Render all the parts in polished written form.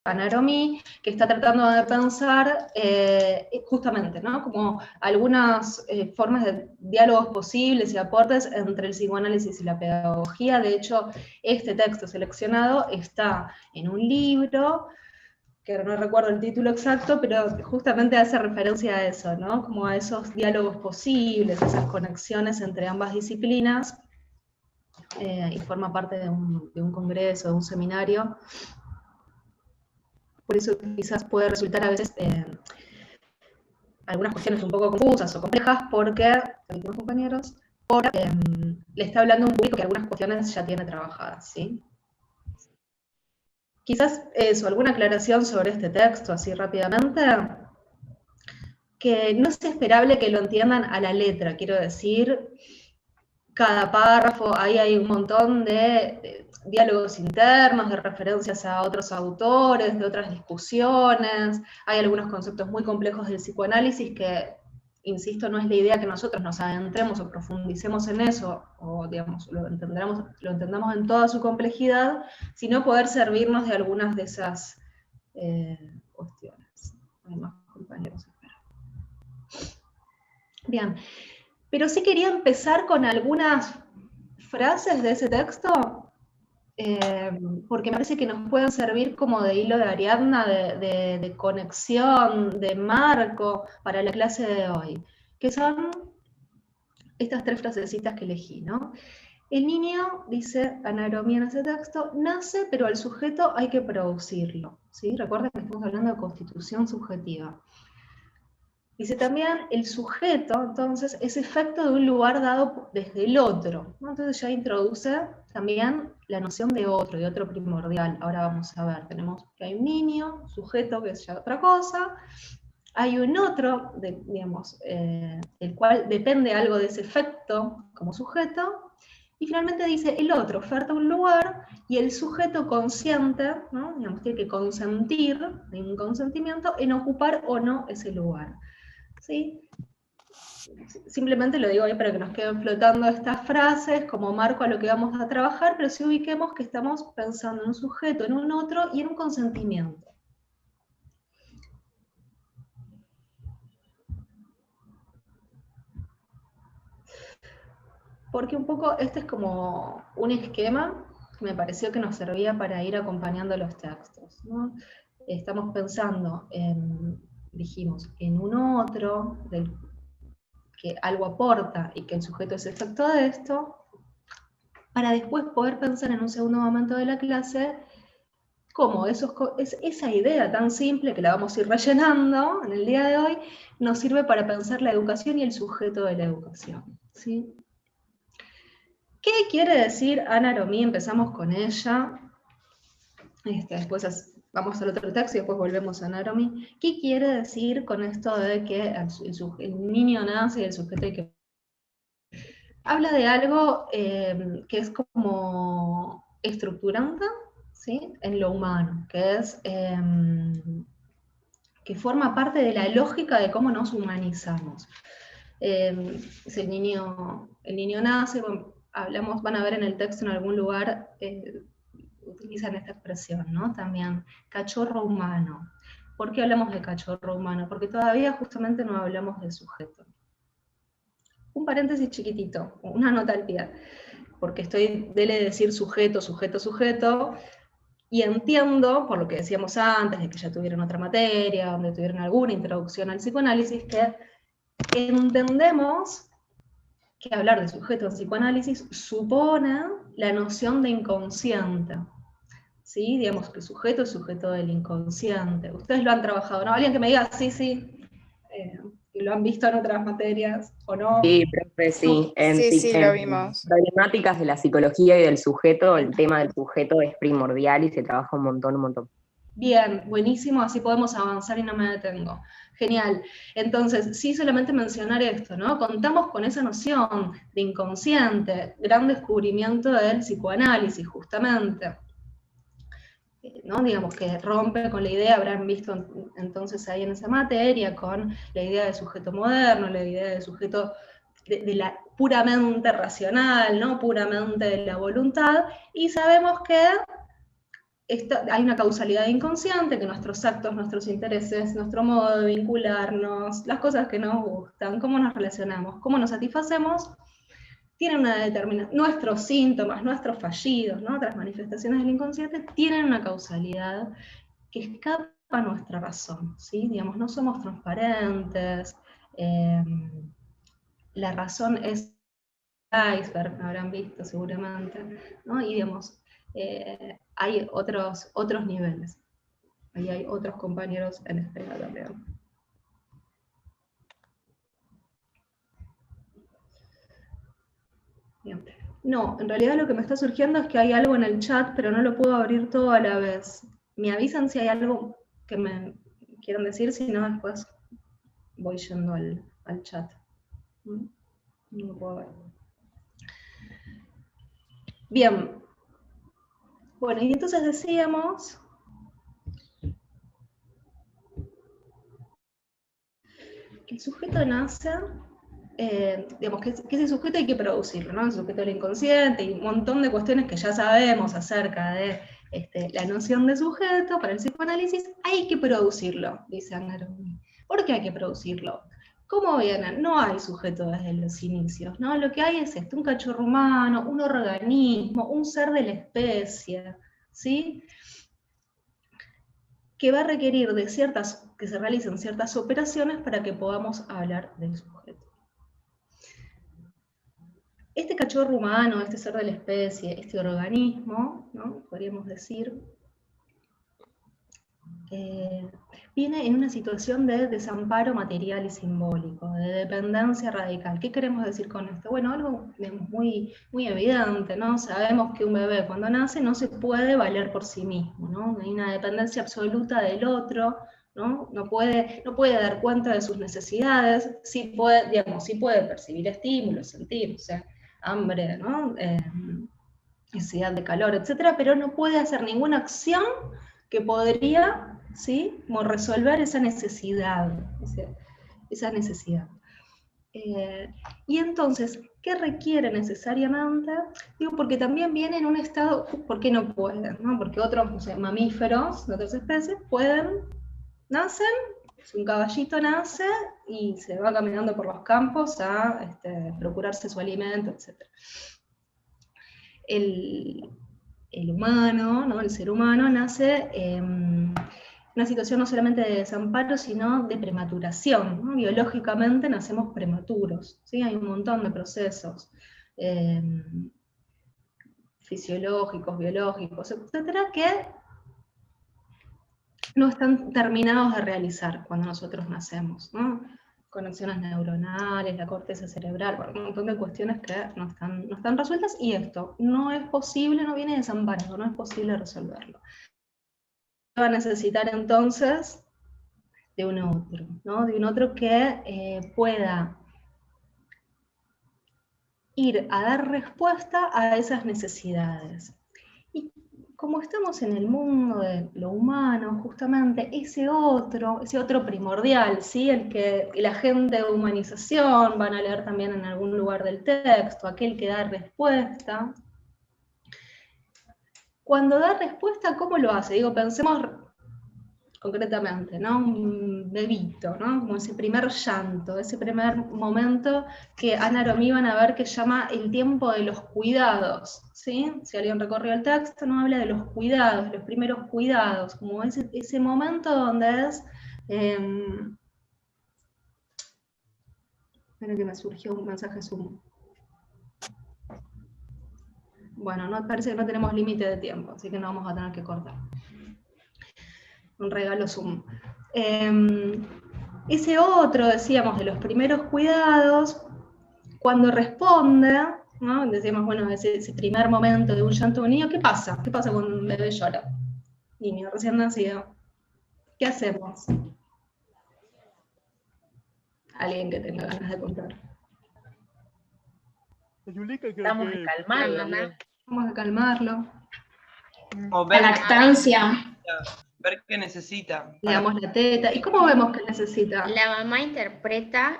Anaromi, que está tratando de pensar justamente, ¿no? Como algunas formas de diálogos posibles y aportes entre el psicoanálisis y la pedagogía. De hecho, este texto seleccionado está en un libro, que no recuerdo el título exacto, pero justamente hace referencia a eso, ¿no? Como a esos diálogos posibles, esas conexiones entre ambas disciplinas, y forma parte de un congreso, de un seminario. Por eso quizás puede resultar a veces algunas cuestiones un poco confusas o complejas, porque, mis compañeros, le está hablando a un público que algunas cuestiones ya tiene trabajadas, ¿sí? Quizás eso, alguna aclaración sobre este texto, así rápidamente, que no es esperable que lo entiendan a la letra, quiero decir, cada párrafo, ahí hay un montón de diálogos internos, de referencias a otros autores, de otras discusiones, hay algunos conceptos muy complejos del psicoanálisis que, insisto, no es la idea que nosotros nos adentremos o profundicemos en eso, o digamos, lo entendamos en toda su complejidad, sino poder servirnos de algunas de esas cuestiones. Hay más compañeros, espero. Bien. Pero sí quería empezar con algunas frases de ese texto, porque me parece que nos pueden servir como de hilo de Ariadna, de conexión, de marco para la clase de hoy, que son estas 3 frasecitas que elegí, ¿no? El niño, dice Anaromi en ese texto, nace, pero al sujeto hay que producirlo, ¿sí? Recuerden que estamos hablando de constitución subjetiva. Dice también, el sujeto, entonces, es efecto de un lugar dado desde el otro, ¿no? Entonces ya introduce también la noción de otro primordial. Ahora vamos a ver, tenemos que hay un niño, sujeto, que es ya otra cosa, hay un otro, digamos, el cual depende algo de ese efecto como sujeto, y finalmente dice, el otro oferta un lugar, y el sujeto consciente, ¿no? Digamos, tiene que consentir, hay un consentimiento, en ocupar o no ese lugar. ¿Sí? Simplemente lo digo ahí para que nos queden flotando estas frases como marco a lo que vamos a trabajar, pero sí ubiquemos que estamos pensando en un sujeto, en un otro y en un consentimiento. Porque un poco este es como un esquema que me pareció que nos servía para ir acompañando los textos, ¿no? Estamos pensando en, dijimos, en un otro, que algo aporta y que el sujeto es efecto de esto, para después poder pensar en un segundo momento de la clase cómo esa idea tan simple que la vamos a ir rellenando en el día de hoy, nos sirve para pensar la educación y el sujeto de la educación, ¿sí? ¿Qué quiere decir Anaromi? Empezamos con ella, después vamos al otro texto y después volvemos a Anaromi. ¿Qué quiere decir con esto de que el niño nace y el sujeto hay que... Habla de algo que es como estructurante, ¿sí? En lo humano, que es que forma parte de la lógica de cómo nos humanizamos. El niño nace, bueno, van a ver en el texto en algún lugar, utilizan esta expresión, ¿no? También, cachorro humano. ¿Por qué hablamos de cachorro humano? Porque todavía justamente no hablamos del sujeto. Un paréntesis chiquitito, una nota al pie, porque dele decir sujeto, sujeto, sujeto, y entiendo, por lo que decíamos antes, de que ya tuvieron otra materia, donde tuvieron alguna introducción al psicoanálisis, que entendemos que hablar de sujeto en psicoanálisis supone la noción de inconsciente. ¿Sí? Digamos que el sujeto es sujeto del inconsciente. Ustedes lo han trabajado, ¿no? Alguien que me diga, sí, que lo han visto en otras materias, ¿o no? Sí, profe, sí. Sí, lo vimos. Problemáticas de la psicología y del sujeto, el tema del sujeto es primordial y se trabaja un montón. Bien, buenísimo, así podemos avanzar y no me detengo. Genial. Entonces, sí, solamente mencionar esto, ¿no? Contamos con esa noción de inconsciente, gran descubrimiento del psicoanálisis, justamente. ¿No? Digamos que rompe con la idea, habrán visto entonces ahí en esa materia, con la idea de sujeto moderno, la idea de sujeto de la puramente racional, ¿no? Puramente de la voluntad, y sabemos que hay una causalidad inconsciente, que nuestros actos, nuestros intereses, nuestro modo de vincularnos, las cosas que nos gustan, cómo nos relacionamos, cómo nos satisfacemos, tienen una determinación, nuestros síntomas, nuestros fallidos, ¿no? Otras manifestaciones del inconsciente, tienen una causalidad que escapa a nuestra razón, ¿sí? Digamos, no somos transparentes, la razón es iceberg, lo habrán visto seguramente, ¿no? Y digamos, hay otros niveles. Ahí hay otros compañeros en espera también. Bien. No, en realidad lo que me está surgiendo es que hay algo en el chat, pero no lo puedo abrir todo a la vez. Me avisan si hay algo que me quieran decir, si no después voy yendo al chat. No lo puedo ver. Bien. Bueno, y entonces decíamos que el sujeto nace, digamos, que ese sujeto hay que producirlo, ¿no? El sujeto del inconsciente y un montón de cuestiones que ya sabemos acerca de la noción de sujeto para el psicoanálisis, hay que producirlo, dice Angaromi. ¿Por qué hay que producirlo? ¿Cómo viene? No hay sujeto desde los inicios, ¿no? Lo que hay es un cachorro humano, un organismo, un ser de la especie, ¿sí? Que va a requerir de que se realicen ciertas operaciones para que podamos hablar del sujeto. Este cachorro humano, este ser de la especie, este organismo, ¿no? Podríamos decir, viene en una situación de desamparo material y simbólico, de dependencia radical. ¿Qué queremos decir con esto? Bueno, algo muy, muy evidente, ¿no? Sabemos que un bebé cuando nace no se puede valer por sí mismo, ¿no? Hay una dependencia absoluta del otro, ¿no? No puede dar cuenta de sus necesidades, sí puede percibir estímulos, sentir, o sea, hambre, ¿no? Necesidad de calor, etcétera, pero no puede hacer ninguna acción que podría, ¿sí? Como resolver esa necesidad, esa necesidad. Y entonces, ¿qué requiere necesariamente? Digo, porque también viene en un estado, ¿por qué no pueden? ¿No? Porque otros, no sé, mamíferos de otras especies nacen, un caballito nace y se va caminando por los campos a procurarse su alimento, etc. El humano, ¿no? El ser humano nace en una situación no solamente de desamparo, sino de prematuración, ¿no? Biológicamente nacemos prematuros, ¿sí? Hay un montón de procesos fisiológicos, biológicos, etcétera, que no están terminados de realizar cuando nosotros nacemos, ¿no? Conexiones neuronales, la corteza cerebral, bueno, un montón de cuestiones que no están resueltas, y esto no es posible, no viene desamparado, no es posible resolverlo. Va a necesitar entonces de un otro, ¿no? De un otro que pueda ir a dar respuesta a esas necesidades. Y como estamos en el mundo de lo humano, justamente ese otro primordial, ¿sí? El agente de humanización, van a leer también en algún lugar del texto, aquel que da respuesta. Cuando da respuesta, ¿cómo lo hace? Digo, pensemos concretamente, ¿no? Un bebito, ¿no? Como ese primer llanto, ese primer momento que Ana Romy van a ver que llama el tiempo de los cuidados, ¿sí? Si alguien recorrió el texto, no habla de los cuidados, los primeros cuidados, como ese momento donde es... espera que me surgió un mensaje Zoom. Bueno, parece que no tenemos límite de tiempo, así que no vamos a tener que cortar. Un regalo Zoom. Ese otro, decíamos, de los primeros cuidados, cuando responde, ¿no? Decíamos, bueno, ese primer momento de un llanto de un niño, ¿qué pasa? ¿Qué pasa cuando un bebé llora? Niño recién nacido. ¿Qué hacemos? Alguien que tenga ganas de contar. Vamos a calmarlo, ¿no? Vamos a calmarlo. La lactancia. Ver qué necesita. Le damos la teta. ¿Y cómo vemos que necesita? La mamá interpreta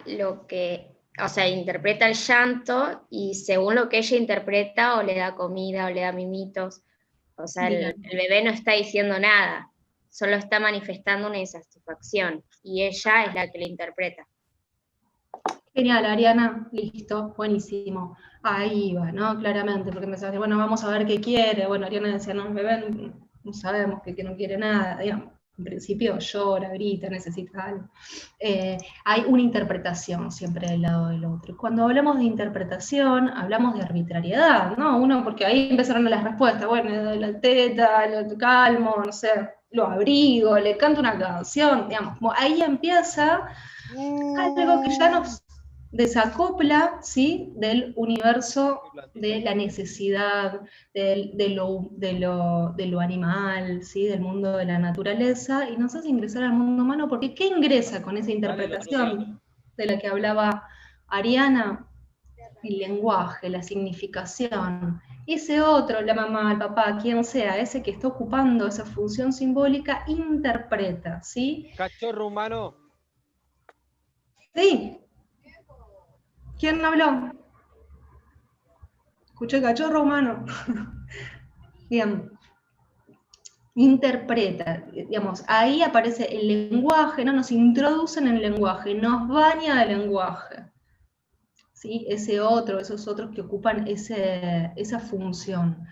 interpreta el llanto, y según lo que ella interpreta, o le da comida, o le da mimitos, O sea, Bien. el bebé no está diciendo nada, solo está manifestando una insatisfacción, y ella es la que lo interpreta. Genial, Ariana, listo, buenísimo. Ahí va, ¿no? Claramente, porque me decía, bueno, vamos a ver qué quiere. Bueno, Ariana decía, no, bebé, no sabemos que no quiere nada, digamos. En principio llora, grita, necesita algo. Hay una interpretación siempre del lado del otro. Cuando hablamos de interpretación, hablamos de arbitrariedad, ¿no? Uno, porque ahí empezaron las respuestas, bueno, la teta, lo calmo, no sé, lo abrigo, le canto una canción, digamos, como ahí empieza algo que ya nos desacopla, ¿sí?, del universo de la necesidad, de lo animal, ¿sí?, del mundo de la naturaleza, y nos hace ingresar al mundo humano, porque ¿qué ingresa con esa interpretación de la que hablaba Ariana? El lenguaje, la significación. Ese otro, la mamá, el papá, quien sea, ese que está ocupando esa función simbólica, interpreta, ¿sí? Cachorro humano. Sí. ¿Quién habló? Escuché cachorro humano. Bien. Interpreta, digamos, ahí aparece el lenguaje, ¿no? Nos introducen en el lenguaje, nos baña el lenguaje. ¿Sí? Esos otros que ocupan esa función.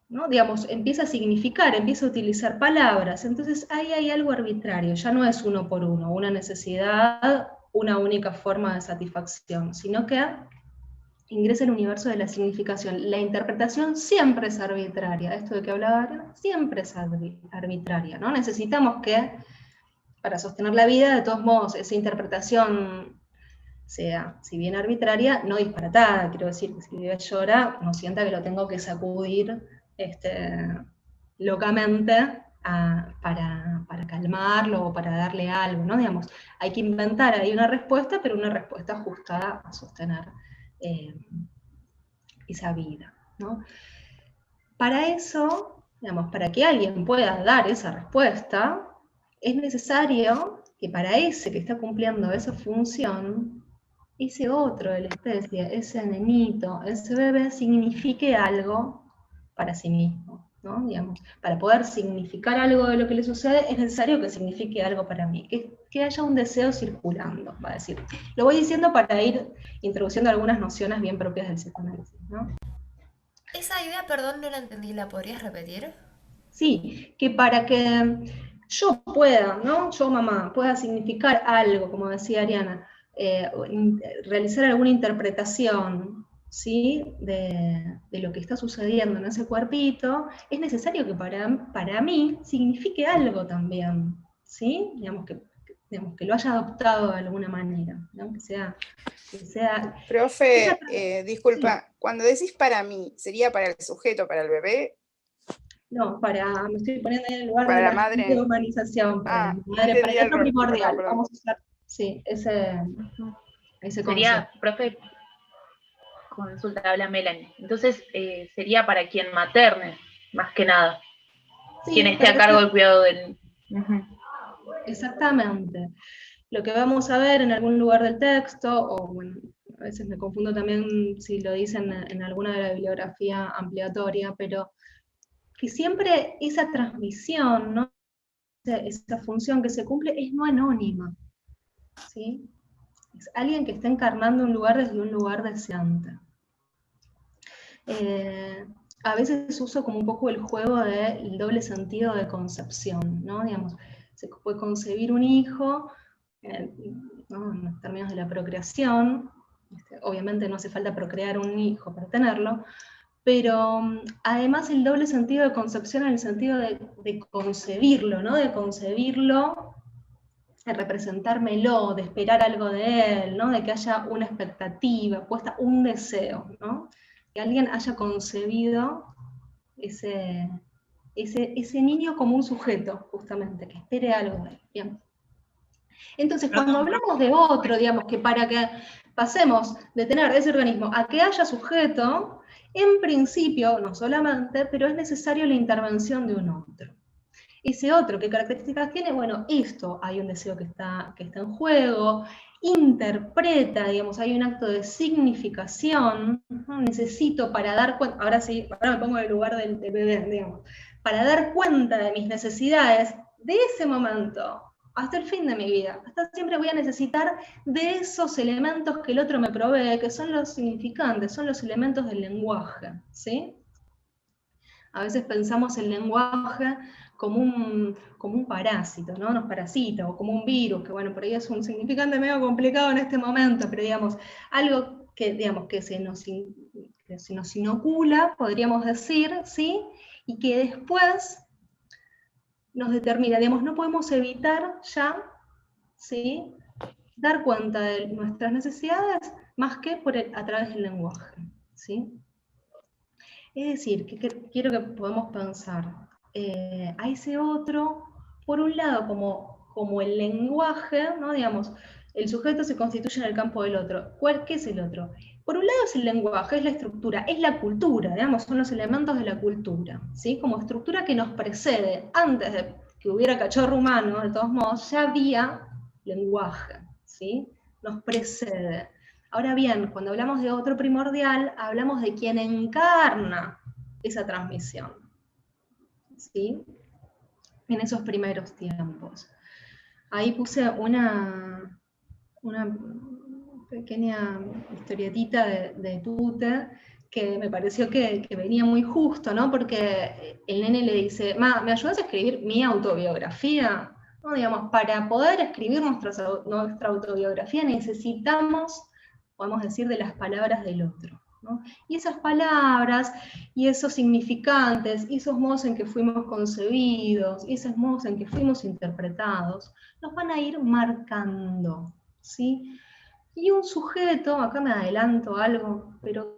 ¿No? Digamos, empieza a significar, empieza a utilizar palabras, entonces ahí hay algo arbitrario, ya no es uno por uno, una necesidad, una única forma de satisfacción, sino que ingresa el universo de la significación. La interpretación siempre es arbitraria, esto de que hablaba Ariana, siempre es arbitraria, ¿no? Necesitamos que, para sostener la vida, de todos modos, esa interpretación sea, si bien arbitraria, no disparatada, quiero decir, que si el bebé llora, no sienta que lo tengo que sacudir locamente para calmarlo o para darle algo, ¿no? Digamos, hay que inventar ahí una respuesta, pero una respuesta ajustada a sostener esa vida, ¿no? Para eso, digamos, para que alguien pueda dar esa respuesta, es necesario que para ese que está cumpliendo esa función, ese otro de la especie, ese nenito, ese bebé, signifique algo para sí mismo, ¿no? Digamos, para poder significar algo de lo que le sucede, es necesario que signifique algo para mí, que haya un deseo circulando, va a decir. Lo voy diciendo para ir introduciendo algunas nociones bien propias del psicoanálisis, ¿no? Esa idea, perdón, no la entendí, ¿la podrías repetir? Sí, que para que yo pueda, ¿no? Yo, mamá, pueda significar algo, como decía Ariana, realizar alguna interpretación, ¿sí?, de lo que está sucediendo en ese cuerpito, es necesario que para mí signifique algo también, ¿sí? Digamos que lo haya adoptado de alguna manera, ¿no? Que sea Profe, disculpa, sí. Cuando decís para mí, ¿sería para el sujeto, para el bebé? No, me estoy poniendo en el lugar para de la madre. Humanización, para la madre, para el primordial, perdón. vamos a usar, sí, ese sería, concepto. Profe, consulta, habla Melanie, entonces sería para quien materne, más que nada, sí, quien esté a cargo del cuidado del... Exactamente. Lo que vamos a ver en algún lugar del texto, o bueno, a veces me confundo también si lo dicen en alguna de la bibliografía ampliatoria, pero que siempre esa transmisión, ¿no?, esa función que se cumple es no anónima, ¿sí? Es alguien que está encarnando un lugar desde un lugar deseante. A veces uso como un poco el juego del doble sentido de concepción, ¿no? Digamos, se puede concebir un hijo, ¿no?, en términos de la procreación, obviamente no hace falta procrear un hijo para tenerlo, pero además el doble sentido de concepción en el sentido de concebirlo, ¿no? De concebirlo, de representármelo, de esperar algo de él, ¿no? De que haya una expectativa, puesta un deseo, ¿no? Que alguien haya concebido ese niño como un sujeto, justamente, que espere algo de él. Bien. Entonces, cuando hablamos de otro, digamos, que para que pasemos de tener ese organismo a que haya sujeto, en principio, no solamente, pero es necesario la intervención de un otro. Ese otro, ¿qué características tiene? Bueno, hay un deseo que está en juego, interpreta, digamos, hay un acto de significación, necesito para dar cuenta, ahora sí, ahora me pongo en el lugar del bebé, digamos, para dar cuenta de mis necesidades, de ese momento hasta el fin de mi vida, hasta siempre voy a necesitar de esos elementos que el otro me provee, que son los significantes, son los elementos del lenguaje, ¿sí? A veces pensamos el lenguaje como un parásito, ¿no? Nos parasita, o como un virus, que bueno, por ahí es un significante medio complicado en este momento, pero digamos, algo que, digamos, que se nos inocula, podríamos decir, ¿sí? Y que después nos determina, digamos, no podemos evitar ya, ¿sí?, dar cuenta de nuestras necesidades más que a través del lenguaje, ¿sí? Es decir, que quiero que podamos pensar a ese otro, por un lado, como el lenguaje, ¿no? Digamos, el sujeto se constituye en el campo del otro. ¿Qué es el otro? Por un lado es el lenguaje, es la estructura, es la cultura, digamos, son los elementos de la cultura, ¿sí? Como estructura que nos precede. Antes de que hubiera cachorro humano, de todos modos, ya había lenguaje, ¿sí? Nos precede. Ahora bien, cuando hablamos de otro primordial, hablamos de quien encarna esa transmisión, ¿sí? En esos primeros tiempos. Ahí puse una pequeña historietita de Tute, que me pareció que venía muy justo, ¿no? Porque el nene le dice, ma, ¿me ayudas a escribir mi autobiografía? No, digamos, para poder escribir nuestra autobiografía necesitamos, podemos decir, de las palabras del otro, ¿no? Y esas palabras, y esos significantes, y esos modos en que fuimos concebidos, y esos modos en que fuimos interpretados, nos van a ir marcando, ¿sí? Y un sujeto, acá me adelanto algo, pero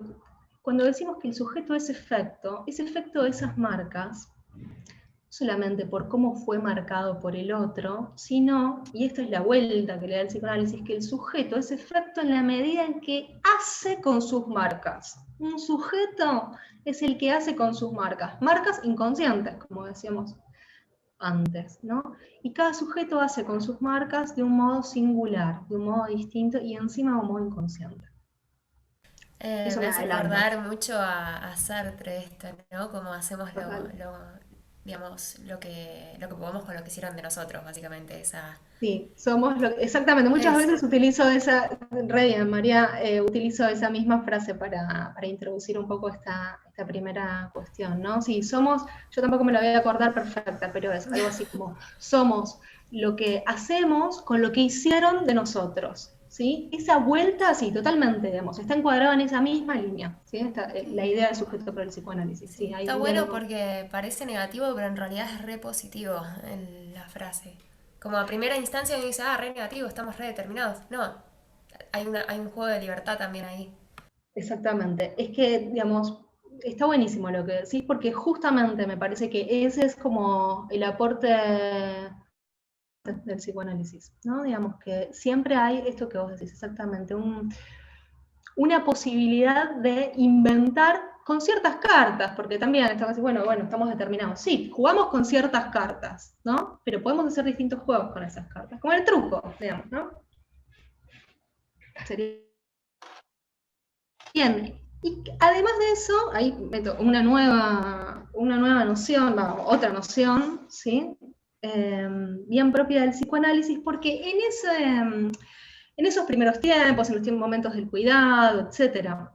cuando decimos que el sujeto es efecto de esas marcas, no solamente por cómo fue marcado por el otro, sino, y esta es la vuelta que le da el psicoanálisis, que el sujeto es efecto en la medida en que hace con sus marcas. Un sujeto es el que hace con sus marcas inconscientes, como decíamos antes, ¿no? Y cada sujeto hace con sus marcas de un modo singular, de un modo distinto y encima de un modo inconsciente. Me hace acordar mucho a Sartre esto, ¿no? Como hacemos digamos, lo que podemos con lo que hicieron de nosotros, básicamente. Sí, exactamente. Muchas veces utilizo María, utilizo esa misma frase para introducir un poco esta primera cuestión, ¿no? Sí, yo tampoco me la voy a acordar perfecta, pero es algo así como, somos lo que hacemos con lo que hicieron de nosotros, ¿sí? Esa vuelta, sí, totalmente, digamos, está encuadrada en esa misma línea, ¿sí? La idea del sujeto por el psicoanálisis. Sí, está bueno porque parece negativo, pero en realidad es re positivo en la frase. Como a primera instancia uno dice, re negativo, estamos re determinados. No, hay un juego de libertad también ahí. Exactamente. Es que, digamos, está buenísimo lo que decís, porque justamente me parece que ese es como el aporte del psicoanálisis, ¿no? Digamos que siempre hay esto que vos decís, exactamente, una posibilidad de inventar con ciertas cartas, porque también estamos así, bueno, estamos determinados. Sí, jugamos con ciertas cartas, ¿no? Pero podemos hacer distintos juegos con esas cartas, como el truco, digamos, ¿no? Sería bien. Y además de eso, ahí meto una nueva noción, otra noción, ¿sí? Bien propia del psicoanálisis, porque en esos primeros tiempos, en los momentos del cuidado, etcétera,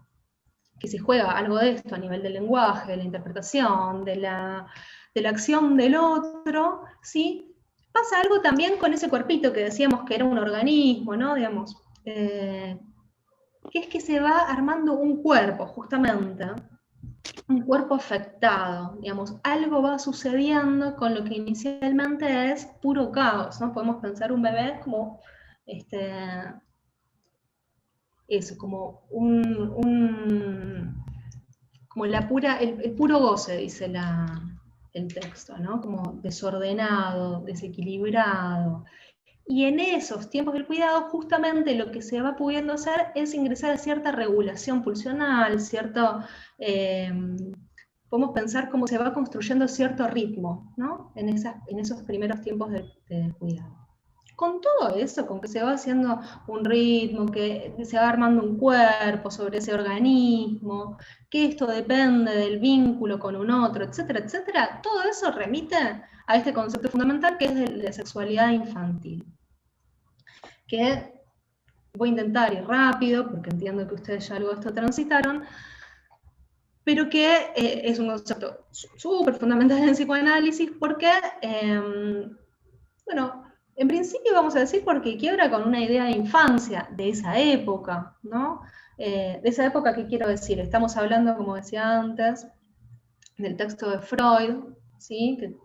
que se juega algo de esto a nivel del lenguaje, de la interpretación, de la acción del otro, ¿sí? Pasa algo también con ese cuerpito que decíamos que era un organismo, ¿no? Digamos, que es que se va armando un cuerpo, justamente, un cuerpo afectado, digamos, algo va sucediendo con lo que inicialmente es puro caos, ¿no? Podemos pensar un bebé como, eso, como como el puro goce, dice el texto, ¿no? Como desordenado, desequilibrado. Y en esos tiempos del cuidado, justamente lo que se va pudiendo hacer es ingresar a cierta regulación pulsional, podemos pensar cómo se va construyendo cierto ritmo, ¿no? En esos primeros tiempos del cuidado. con todo eso, con que se va haciendo un ritmo, que se va armando un cuerpo sobre ese organismo, que esto depende del vínculo con un otro, etcétera, etcétera, todo eso remite a este concepto fundamental que es de la sexualidad infantil. Que voy a intentar ir rápido, porque entiendo que ustedes ya algo de esto transitaron, pero que es un concepto súper fundamental en el psicoanálisis, porque, bueno, en principio vamos a decir porque quiebra con una idea de infancia de esa época, ¿no? De esa época, ¿qué quiero decir? Estamos hablando, como decía antes, del texto de Freud, ¿sí? De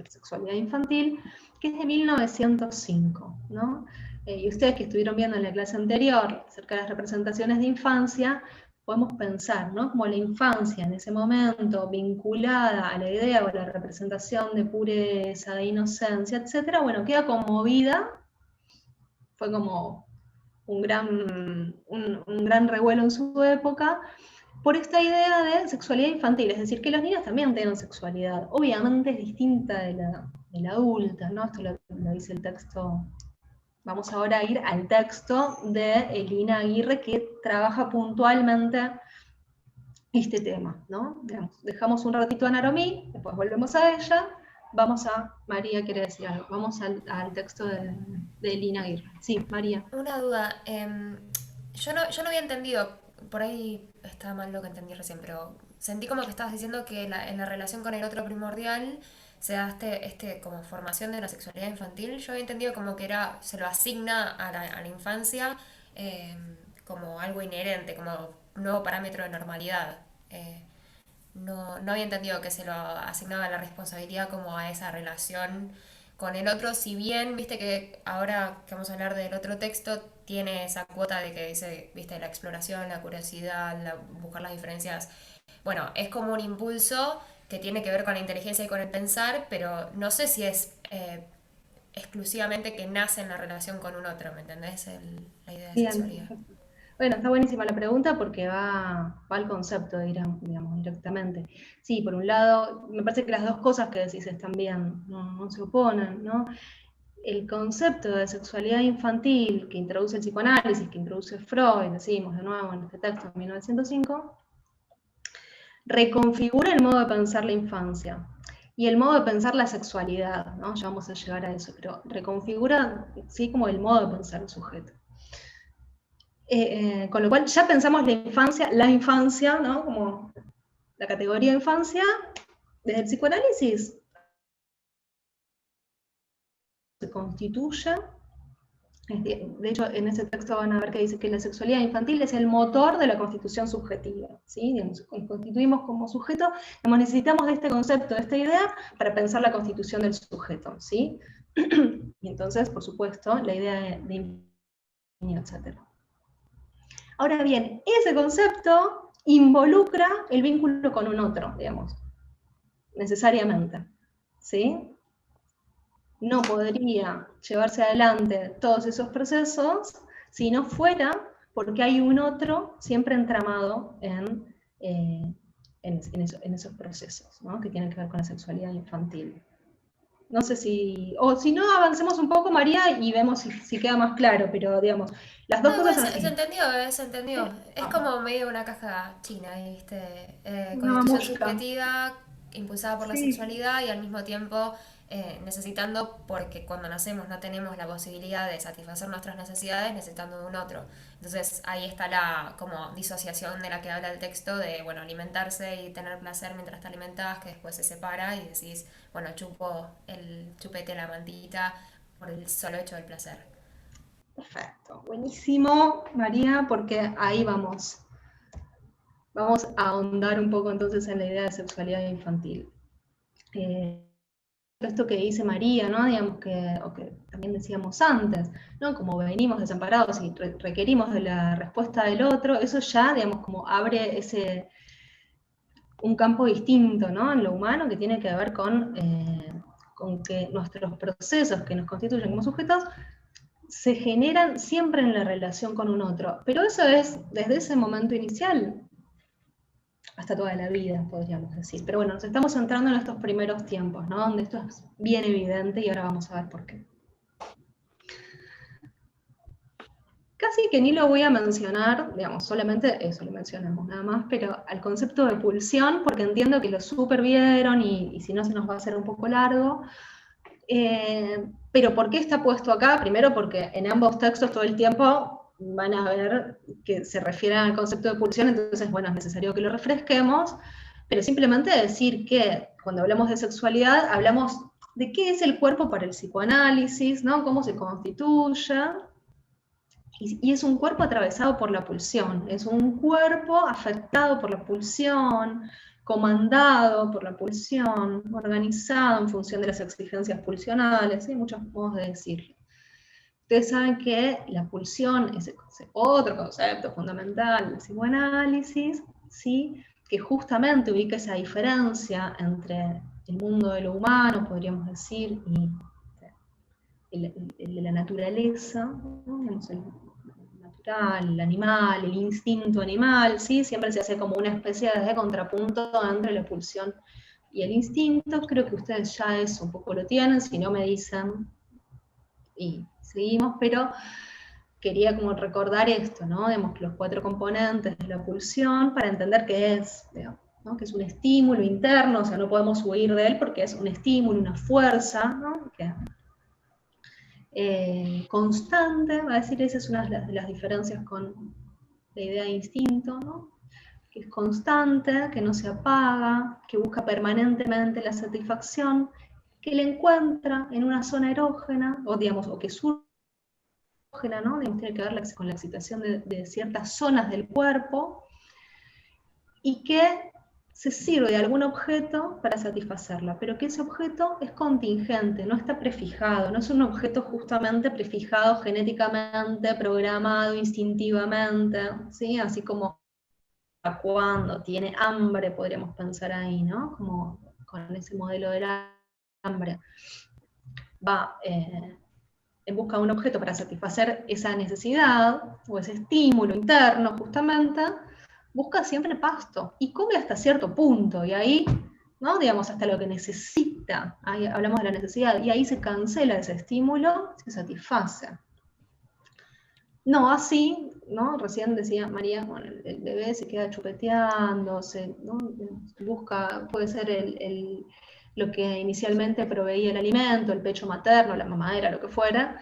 la sexualidad infantil, que es de 1905, ¿no? Y ustedes que estuvieron viendo en la clase anterior acerca de las representaciones de infancia, podemos pensar, ¿no? Como la infancia en ese momento vinculada a la idea o la representación de pureza, de inocencia, etcétera, bueno, queda conmovida, fue como un gran revuelo en su época, por esta idea de sexualidad infantil, es decir, que los niños también tienen sexualidad, obviamente es distinta de la adulta, ¿no? Esto lo dice el texto. Vamos ahora a ir al texto de Elina Aguirre, que trabaja puntualmente este tema, ¿no? Dejamos un ratito a Naromí, después volvemos a ella, vamos a, María quiere decir algo, vamos al texto de Elina Aguirre. Sí, María. Una duda, yo no había entendido, por ahí está mal lo que entendí recién, pero sentí como que estabas diciendo que en la relación con el otro primordial se da como formación de la sexualidad infantil. Yo había entendido como que se lo asigna a la infancia como algo inherente, como un nuevo parámetro de normalidad. No había entendido que se lo asignaba la responsabilidad como a esa relación con el otro, si bien, viste que ahora que vamos a hablar del otro texto, tiene esa cuota de que dice, viste, la exploración, la curiosidad, buscar las diferencias. Bueno, es como un impulso que tiene que ver con la inteligencia y con el pensar, pero no sé si es exclusivamente que nace en la relación con un otro, ¿me entendés? La idea de Bien. sexualidad. Bueno, está buenísima la pregunta porque va al concepto, digamos, directamente. Sí, por un lado, me parece que las dos cosas que decís están bien, no se oponen, ¿no? El concepto de sexualidad infantil que introduce el psicoanálisis, que introduce Freud, decimos de nuevo en este texto de 1905, reconfigura el modo de pensar la infancia y el modo de pensar la sexualidad, ¿no? Ya vamos a llegar a eso, pero reconfigura, sí, como el modo de pensar el sujeto. Con lo cual ya pensamos la infancia, ¿no? Como la categoría infancia, desde el psicoanálisis se constituye, de hecho en ese texto van a ver que dice que la sexualidad infantil es el motor de la constitución subjetiva, ¿sí? Digamos, nos constituimos como sujeto, necesitamos de este concepto, de esta idea, para pensar la constitución del sujeto, ¿sí? Y entonces, por supuesto, la idea de niño, etc. Ahora bien, ese concepto involucra el vínculo con un otro, digamos, necesariamente, ¿sí? No podría llevarse adelante todos esos procesos si no fuera porque hay un otro siempre entramado en esos procesos, ¿no? Que tienen que ver con la sexualidad infantil. No sé si, o si no, avancemos un poco, María, y vemos si queda más claro, pero digamos, las dos cosas son así. Se entendió. Es como medio una caja china, ¿viste? Una Constitución mamushka. subjetiva, impulsada por la Sí. sexualidad y al mismo tiempo necesitando, porque cuando nacemos no tenemos la posibilidad de satisfacer nuestras necesidades, necesitando de un otro. Entonces ahí está la como disociación de la que habla el texto de, bueno, alimentarse y tener placer mientras te alimentás, que después se separa y decís, bueno, chupo el chupete, la mantita, por el solo hecho del placer. Perfecto, buenísimo, María, porque ahí vamos. Vamos a ahondar un poco entonces en la idea de sexualidad infantil. Esto que dice María, ¿no? Digamos o que también decíamos antes, ¿no? Como venimos desamparados y requerimos de la respuesta del otro, eso ya, digamos, como abre un campo distinto, ¿no? En lo humano que tiene que ver con que nuestros procesos que nos constituyen como sujetos se generan siempre en la relación con un otro. Pero eso es desde ese momento inicial hasta toda la vida, podríamos decir. Pero bueno, nos estamos centrando en estos primeros tiempos, ¿no? Donde esto es bien evidente y ahora vamos a ver por qué. casi que ni lo voy a mencionar, digamos, solamente eso lo mencionamos nada más, pero al concepto de pulsión, porque entiendo que lo súper vieron y si no se nos va a hacer un poco largo. Pero ¿por qué está puesto acá? Primero porque en ambos textos todo el tiempo van a ver que se refieren al concepto de pulsión, entonces, bueno, es necesario que lo refresquemos, pero simplemente decir que cuando hablamos de sexualidad, hablamos de qué es el cuerpo para el psicoanálisis, ¿no? Cómo se constituye, y es un cuerpo atravesado por la pulsión, es un cuerpo afectado por la pulsión, comandado por la pulsión, organizado en función de las exigencias pulsionales, hay muchos modos de decirlo. Ustedes saben que la pulsión es otro concepto fundamental del psicoanálisis, ¿sí? Que justamente ubica esa diferencia entre el mundo de lo humano, podríamos decir, y el de la naturaleza, ¿no? El animal, el instinto animal, ¿sí? Siempre se hace como una especie de contrapunto entre la pulsión y el instinto. Creo que ustedes ya eso un poco lo tienen, si no me dicen, y seguimos, pero quería como recordar esto, ¿no? Digamos, los 4 componentes de la pulsión, para entender qué es, digamos, ¿no? Que es un estímulo interno, o sea, no podemos huir de él porque es un estímulo, una fuerza, ¿no? Que constante, va a decir, esa es una de las diferencias con la idea de instinto, ¿no? Que es constante, que no se apaga, que busca permanentemente la satisfacción, que le encuentra en una zona erógena, o digamos, o que surge erógena, ¿no? Digamos, tiene que ver con la excitación de ciertas zonas del cuerpo, y que se sirve de algún objeto para satisfacerla, pero que ese objeto es contingente, no está prefijado, no es un objeto justamente prefijado genéticamente, programado instintivamente, ¿sí? Así como cuando tiene hambre, podríamos pensar ahí, ¿no? Como con ese modelo del hambre. Va en busca de un objeto para satisfacer esa necesidad, o ese estímulo interno, justamente, busca siempre pasto, y come hasta cierto punto, y ahí, ¿no? Digamos, hasta lo que necesita, ahí hablamos de la necesidad, y ahí se cancela ese estímulo, se satisface. No así, ¿no? Recién decía María, bueno, el bebé se queda chupeteando, ¿no? Busca, puede ser lo que inicialmente proveía el alimento, el pecho materno, la mamadera, lo que fuera,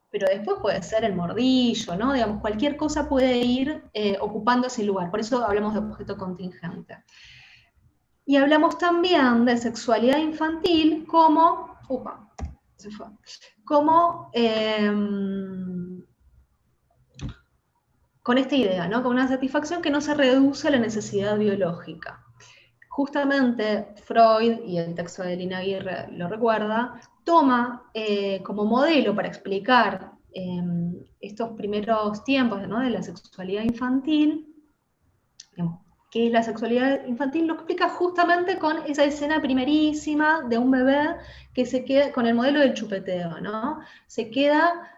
pero después puede ser el mordillo, ¿no? Digamos, cualquier cosa puede ir ocupando ese lugar, por eso hablamos de objeto contingente. Y hablamos también de sexualidad infantil como, con esta idea, ¿no? Con una satisfacción que no se reduce a la necesidad biológica. Justamente Freud, y el texto de Lina Aguirre lo recuerda, toma como modelo para explicar estos primeros tiempos, ¿no? De la sexualidad infantil, digamos, ¿qué es la sexualidad infantil? Lo explica justamente con esa escena primerísima de un bebé que se queda, con el modelo del chupeteo, ¿no? Se queda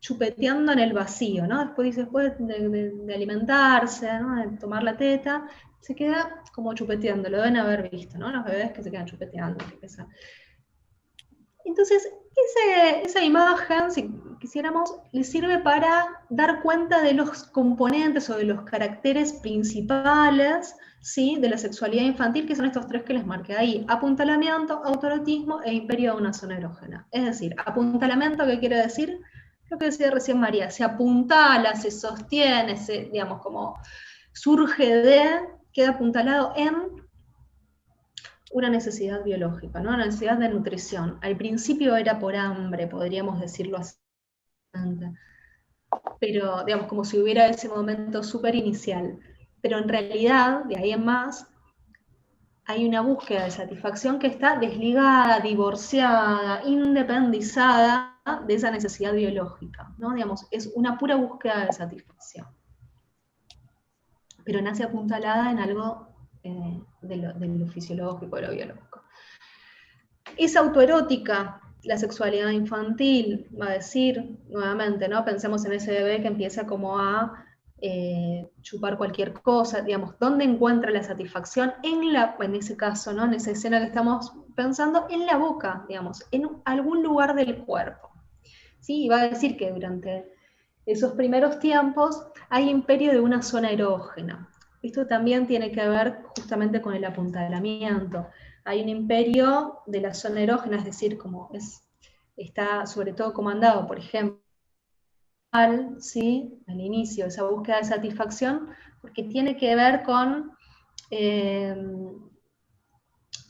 chupeteando en el vacío, ¿no? Después de alimentarse, ¿no? De tomar la teta, se queda como chupeteando, lo deben haber visto, ¿no? Los bebés que se quedan chupeteando. Entonces, esa imagen, si quisiéramos, le sirve para dar cuenta de los componentes o de los caracteres principales, ¿sí? De la sexualidad infantil, que son estos 3 que les marqué ahí: apuntalamiento, autoerotismo e imperio de una zona erógena. Es decir, apuntalamiento, ¿qué quiere decir? Lo que decía recién María, se apuntala, se sostiene, digamos, como surge queda apuntalado en una necesidad biológica, ¿no? Una necesidad de nutrición. Al principio era por hambre, podríamos decirlo así, pero digamos como si hubiera ese momento súper inicial. Pero en realidad, de ahí en más, hay una búsqueda de satisfacción que está desligada, divorciada, independizada de esa necesidad biológica, ¿no? Digamos, es una pura búsqueda de satisfacción. Pero nace apuntalada en algo de lo fisiológico, de lo biológico. Es autoerótica la sexualidad infantil, va a decir, nuevamente, ¿no? Pensemos en ese bebé que empieza como a chupar cualquier cosa, digamos, ¿dónde encuentra la satisfacción? En ese caso, ¿no? En esa escena que estamos pensando, en la boca, digamos, en algún lugar del cuerpo. ¿Sí? Y va a decir que durante esos primeros tiempos hay imperio de una zona erógena. Esto también tiene que ver justamente con el apuntalamiento. Hay un imperio de la zona erógena, es decir, está sobre todo comandado, por ejemplo, ¿sí? Al inicio, esa búsqueda de satisfacción, porque tiene que ver con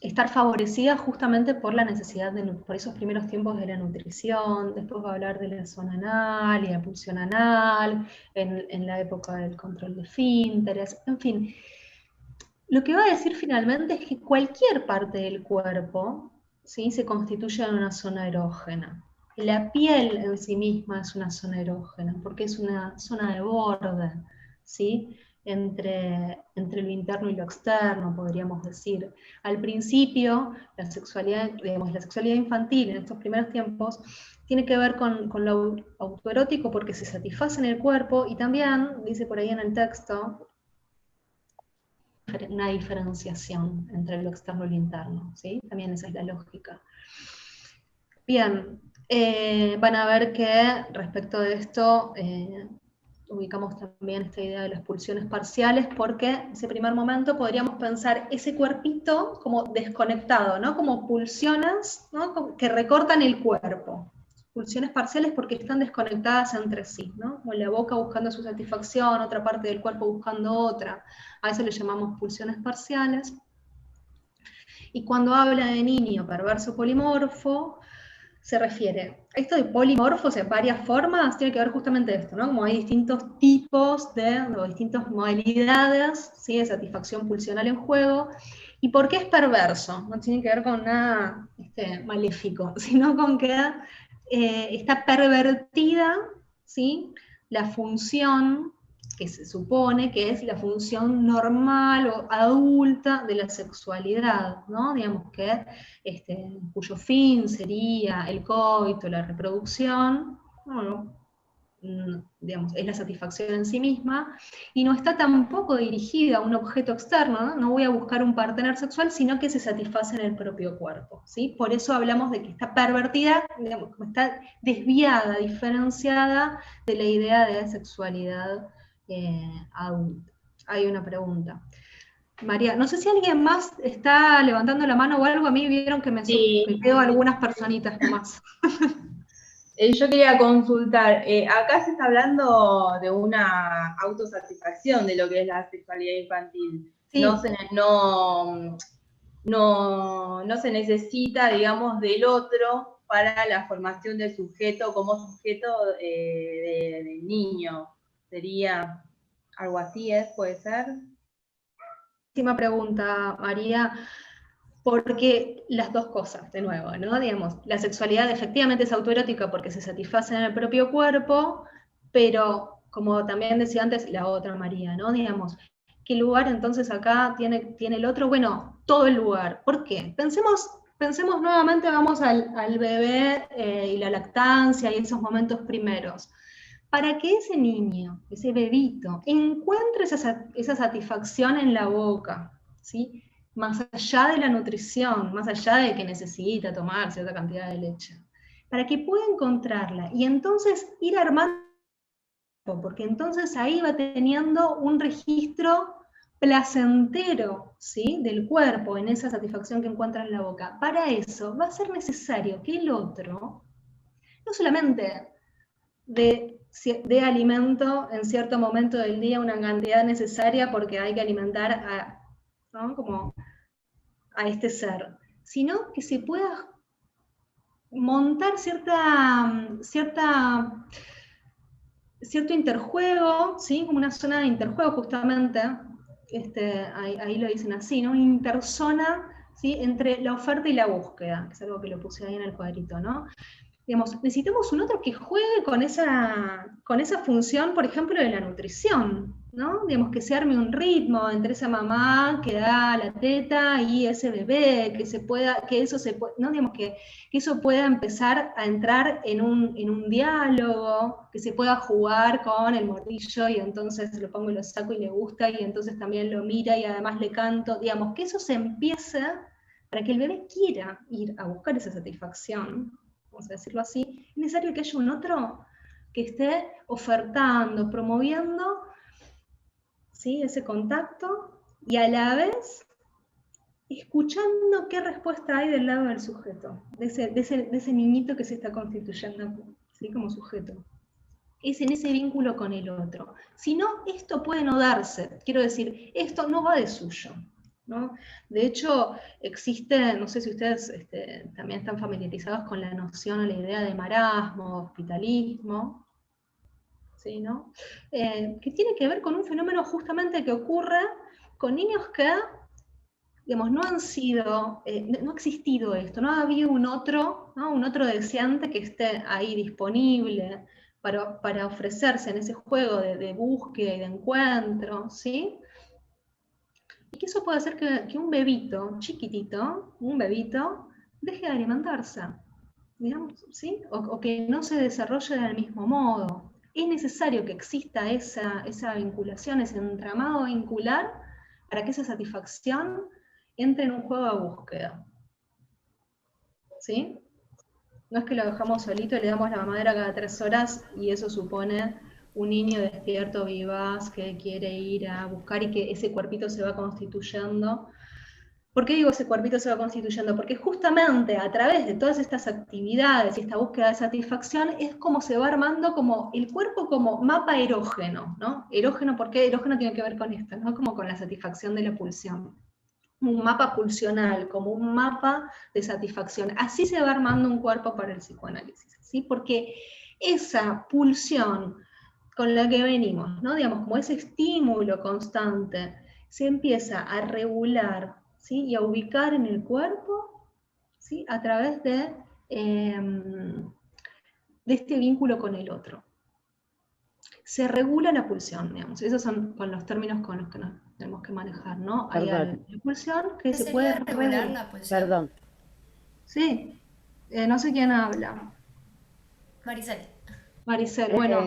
estar favorecida justamente por la necesidad por esos primeros tiempos de la nutrición. Después va a hablar de la zona anal y la pulsión anal, en la época del control de esfínteres, en fin. Lo que va a decir finalmente es que cualquier parte del cuerpo, ¿sí?, se constituye en una zona erógena. La piel en sí misma es una zona erógena, porque es una zona de borde, ¿sí?, entre lo interno y lo externo, podríamos decir. Al principio, la sexualidad infantil en estos primeros tiempos tiene que ver con lo autoerótico, porque se satisface en el cuerpo, y también, dice por ahí en el texto, una diferenciación entre lo externo y lo interno, ¿sí? También esa es la lógica. Bien, van a ver que respecto de esto ubicamos también esta idea de las pulsiones parciales, porque en ese primer momento podríamos pensar ese cuerpito como desconectado, ¿no? Como pulsiones, ¿no?, que recortan el cuerpo. Pulsiones parciales porque están desconectadas entre sí, ¿no? Como la boca buscando su satisfacción, otra parte del cuerpo buscando otra. A eso le llamamos pulsiones parciales. Y cuando habla de niño perverso polimorfo, se refiere, esto de polimorfo, o sea, varias formas, tiene que ver justamente esto, ¿no? Como hay distintos tipos o distintas modalidades, ¿sí?, de satisfacción pulsional en juego. ¿Y por qué es perverso? No tiene que ver con nada maléfico, sino con que está pervertida, ¿sí?, la función que se supone que es la función normal o adulta de la sexualidad, ¿no? Digamos que cuyo fin sería el coito, la reproducción, bueno, digamos, es la satisfacción en sí misma, y no está tampoco dirigida a un objeto externo, ¿no? No voy a buscar un partener sexual, sino que se satisface en el propio cuerpo, ¿sí? Por eso hablamos de que está pervertida, digamos, está desviada, diferenciada de la idea de sexualidad adulta. Hay una pregunta. María, no sé si alguien más está levantando la mano o algo, a mí vieron que me veo algunas personitas nomás. Yo quería consultar, acá se está hablando de una autosatisfacción de lo que es la sexualidad infantil. Sí. No se necesita, digamos, del otro para la formación del sujeto como sujeto del niño. ¿Sería algo así, puede ser? Última pregunta, María. Porque las dos cosas, de nuevo, ¿no? Digamos, la sexualidad efectivamente es autoerótica porque se satisface en el propio cuerpo, pero, como también decía antes la otra María, ¿no? Digamos, ¿qué lugar entonces acá tiene el otro? Bueno, todo el lugar. ¿Por qué? Pensemos nuevamente, vamos al bebé y la lactancia y esos momentos primeros. Para que ese niño, ese bebito, encuentre esa satisfacción en la boca, ¿sí?, más allá de la nutrición, más allá de que necesita tomar cierta cantidad de leche, para que pueda encontrarla y entonces ir armando, porque entonces ahí va teniendo un registro placentero, ¿sí?, del cuerpo en esa satisfacción que encuentra en la boca. Para eso va a ser necesario que el otro no solamente dé alimento en cierto momento del día, una cantidad necesaria porque hay que alimentar ¿no?, como a este ser, sino que se pueda montar cierto interjuego, ¿sí?, como una zona de interjuego justamente, ahí lo dicen así, ¿no?, una interzona, ¿sí?, entre la oferta y la búsqueda, que es algo que lo puse ahí en el cuadrito, ¿no? Digamos, necesitamos un otro que juegue con esa función, por ejemplo, de la nutrición, ¿no? Digamos, que se arme un ritmo entre esa mamá que da la teta y ese bebé, ¿no? Digamos, que eso pueda empezar a entrar en un diálogo, que se pueda jugar con el mordillo y entonces lo pongo y lo saco y le gusta y entonces también lo mira y además le canto, digamos, que eso se empiece para que el bebé quiera ir a buscar esa satisfacción, vamos a decirlo así, es necesario que haya un otro que esté ofertando, promoviendo, ¿sí?, ese contacto, y a la vez escuchando qué respuesta hay del lado del sujeto, de ese niñito que se está constituyendo, ¿sí?, como sujeto. Es en ese vínculo con el otro. Si no, esto puede no darse. Quiero decir, esto no va de suyo, ¿no? De hecho, existe, no sé si ustedes también están familiarizados con la noción o la idea de marasmo, hospitalismo, ¿sí, no? Que tiene que ver con un fenómeno justamente que ocurre con niños que, digamos, no han sido, no ha existido esto, no ha habido un otro, ¿no?, un otro deseante que esté ahí disponible para ofrecerse en ese juego de búsqueda y de encuentro, ¿sí? Y que eso puede hacer que un bebito chiquitito, un bebito, deje de alimentarse, digamos, ¿sí? O que no se desarrolle del mismo modo. Es necesario que exista esa vinculación, ese entramado vincular, para que esa satisfacción entre en un juego de búsqueda, ¿sí? No es que lo dejamos solito y le damos la mamadera cada 3 horas y eso supone un niño despierto, vivaz, que quiere ir a buscar y que ese cuerpito se va constituyendo. ¿Por qué digo ese cuerpito se va constituyendo? Porque justamente a través de todas estas actividades y esta búsqueda de satisfacción es como se va armando como el cuerpo como mapa erógeno, ¿no? Erógeno, ¿por qué? Erógeno tiene que ver con esto, ¿no? Como con la satisfacción de la pulsión. Un mapa pulsional, como un mapa de satisfacción. Así se va armando un cuerpo para el psicoanálisis, ¿sí? Porque esa pulsión con la que venimos, ¿no?, digamos, como ese estímulo constante, se empieza a regular, ¿sí?, y a ubicar en el cuerpo, ¿sí?, a través de este vínculo con el otro. Se regula la pulsión, digamos, esos son con los términos con los que nos tenemos que manejar, ¿no? Hay la pulsión que se puede regular la pulsión. Perdón. Sí, no sé quién habla. Maricel. Maricel, bueno,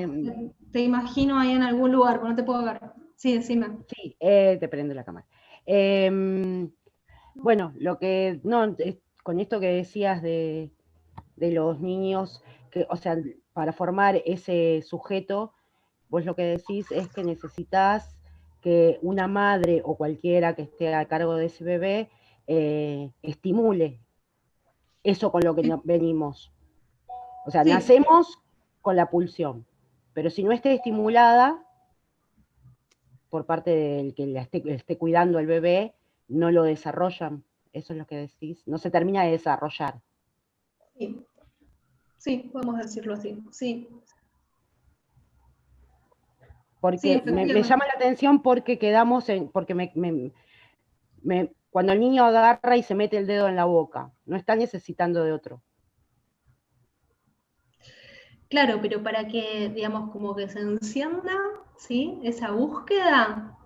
te imagino ahí en algún lugar, pero no te puedo ver. Sí, decime. Sí, te prendo la cámara. Bueno, con esto que decías de los niños, que, o sea, para formar ese sujeto, vos lo que decís es que necesitas que una madre o cualquiera que esté a cargo de ese bebé estimule eso con lo que venimos. O sea, sí, nacemos con la pulsión, pero si no esté estimulada por parte del que la esté cuidando el bebé, no lo desarrollan. Eso es lo que decís. No se termina de desarrollar. Sí, sí, podemos decirlo así, sí. Porque sí, me llama la atención porque quedamos en, porque cuando el niño agarra y se mete el dedo en la boca, no está necesitando de otro. Claro, pero para que, digamos, como que se encienda, ¿sí?, esa búsqueda,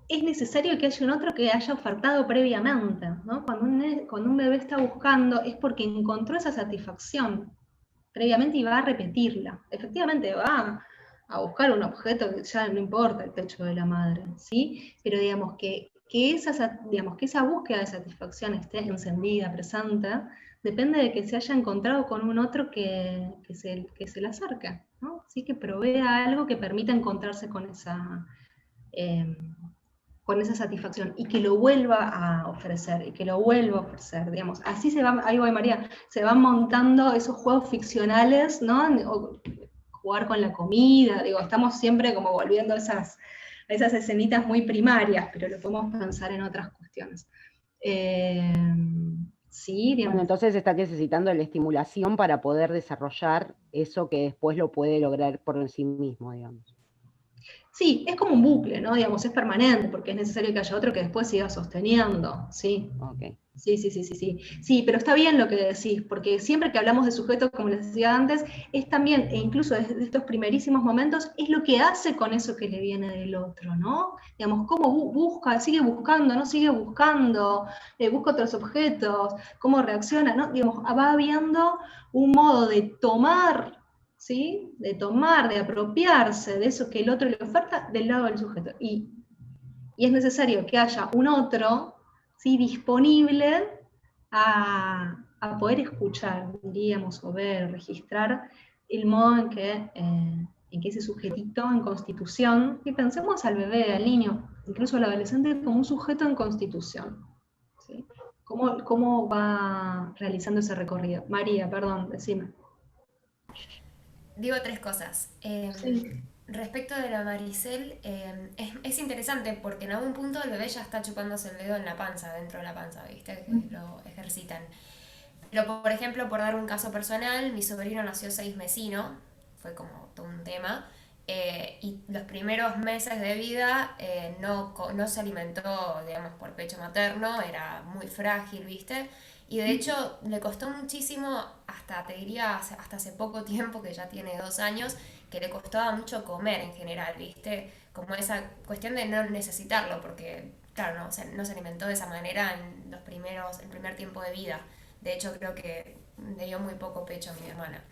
es necesario que haya un otro que haya ofertado previamente, ¿no? Cuando un bebé está buscando es porque encontró esa satisfacción previamente y va a repetirla. Efectivamente va a buscar un objeto que ya no importa el pecho de la madre, ¿sí? Pero digamos que esa búsqueda de satisfacción esté encendida, presente, depende de que se haya encontrado con un otro que se le acerque, ¿no? ¿Sí? Que provea algo que permita encontrarse con esa satisfacción y que lo vuelva a ofrecer, digamos. Así ahí voy María, se van montando esos juegos ficcionales, ¿no? O jugar con la comida, digo, estamos siempre como volviendo a esas escenitas muy primarias, pero lo podemos pensar en otras cuestiones. Sí, digamos. Bueno, entonces está necesitando la estimulación para poder desarrollar eso que después lo puede lograr por sí mismo, digamos. Sí, es como un bucle, ¿no? Digamos, es permanente, porque es necesario que haya otro que después siga sosteniendo, ¿sí? Okay. Sí. Sí, pero está bien lo que decís, porque siempre que hablamos de sujetos, como les decía antes, es también, e incluso desde estos primerísimos momentos, es lo que hace con eso que le viene del otro, ¿no? Digamos, cómo busca, sigue buscando, no sigue buscando, busca otros objetos, cómo reacciona, ¿no? Digamos, va habiendo un modo de tomar, ¿sí?, de apropiarse de eso que el otro le oferta del lado del sujeto. Y es necesario que haya un otro, ¿sí?, disponible a poder escuchar, diríamos, o ver, registrar el modo en que ese sujetito en constitución, y pensemos al bebé, al niño, incluso al adolescente, como un sujeto en constitución. ¿Sí? ¿Cómo va realizando ese recorrido? María, perdón, decime. Digo tres cosas. Sí. Respecto de la Maricel, es interesante porque en algún punto el bebé ya está chupándose el dedo en la panza, dentro de la panza, ¿viste? Que lo ejercitan. Pero, por ejemplo, por dar un caso personal, mi sobrino nació 6 mesino, fue como todo un tema, y los primeros meses de vida no se alimentó, digamos, por pecho materno, era muy frágil, ¿viste? Y de hecho le costó muchísimo, hasta te diría, hasta hace poco tiempo, que ya tiene 2 años, que le costaba mucho comer en general, ¿viste? Como esa cuestión de no necesitarlo, porque, claro, no se alimentó de esa manera en el primer tiempo de vida. De hecho, creo que le dio muy poco pecho a mi hermana.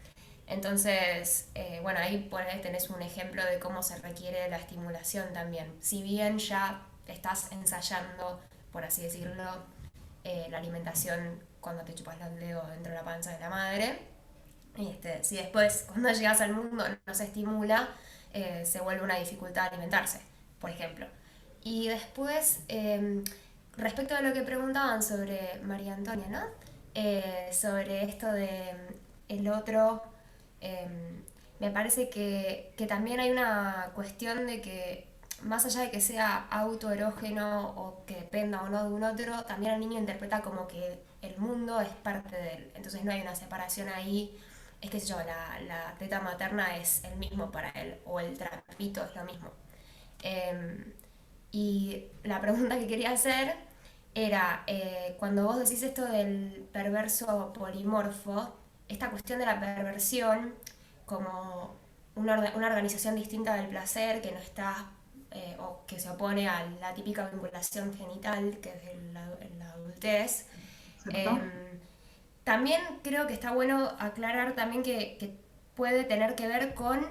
Entonces, bueno, ahí por ahí tenés un ejemplo de cómo se requiere la estimulación también. Si bien ya estás ensayando, por así decirlo, la alimentación cuando te chupas el dedo dentro de la panza de la madre, si después, cuando llegas al mundo, no se estimula, se vuelve una dificultad alimentarse, por ejemplo. Y después, respecto a lo que preguntaban sobre María Antonia, ¿no? Sobre esto de el otro, me parece que también hay una cuestión de que, más allá de que sea autoerógeno o que dependa o no de un otro, también el niño interpreta como que el mundo es parte de él. Entonces no hay una separación ahí, es que yo, la teta materna es el mismo para él, o el trapito es lo mismo. Y la pregunta que quería hacer era, cuando vos decís esto del perverso polimorfo, esta cuestión de la perversión como una organización distinta del placer que no está, o que se opone a la típica vinculación genital, que es en la adultez. También creo que está bueno aclarar también que puede tener que ver con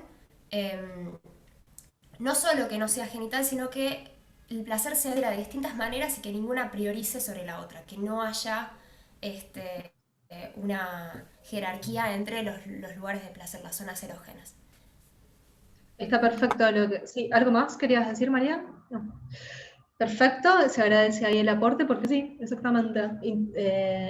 no solo que no sea genital, sino que el placer se dé de distintas maneras y que ninguna priorice sobre la otra, que no haya una jerarquía entre los lugares de placer, las zonas erógenas. Está perfecto. Sí, ¿algo más querías decir, María? No. Perfecto, se agradece ahí el aporte porque sí, exactamente,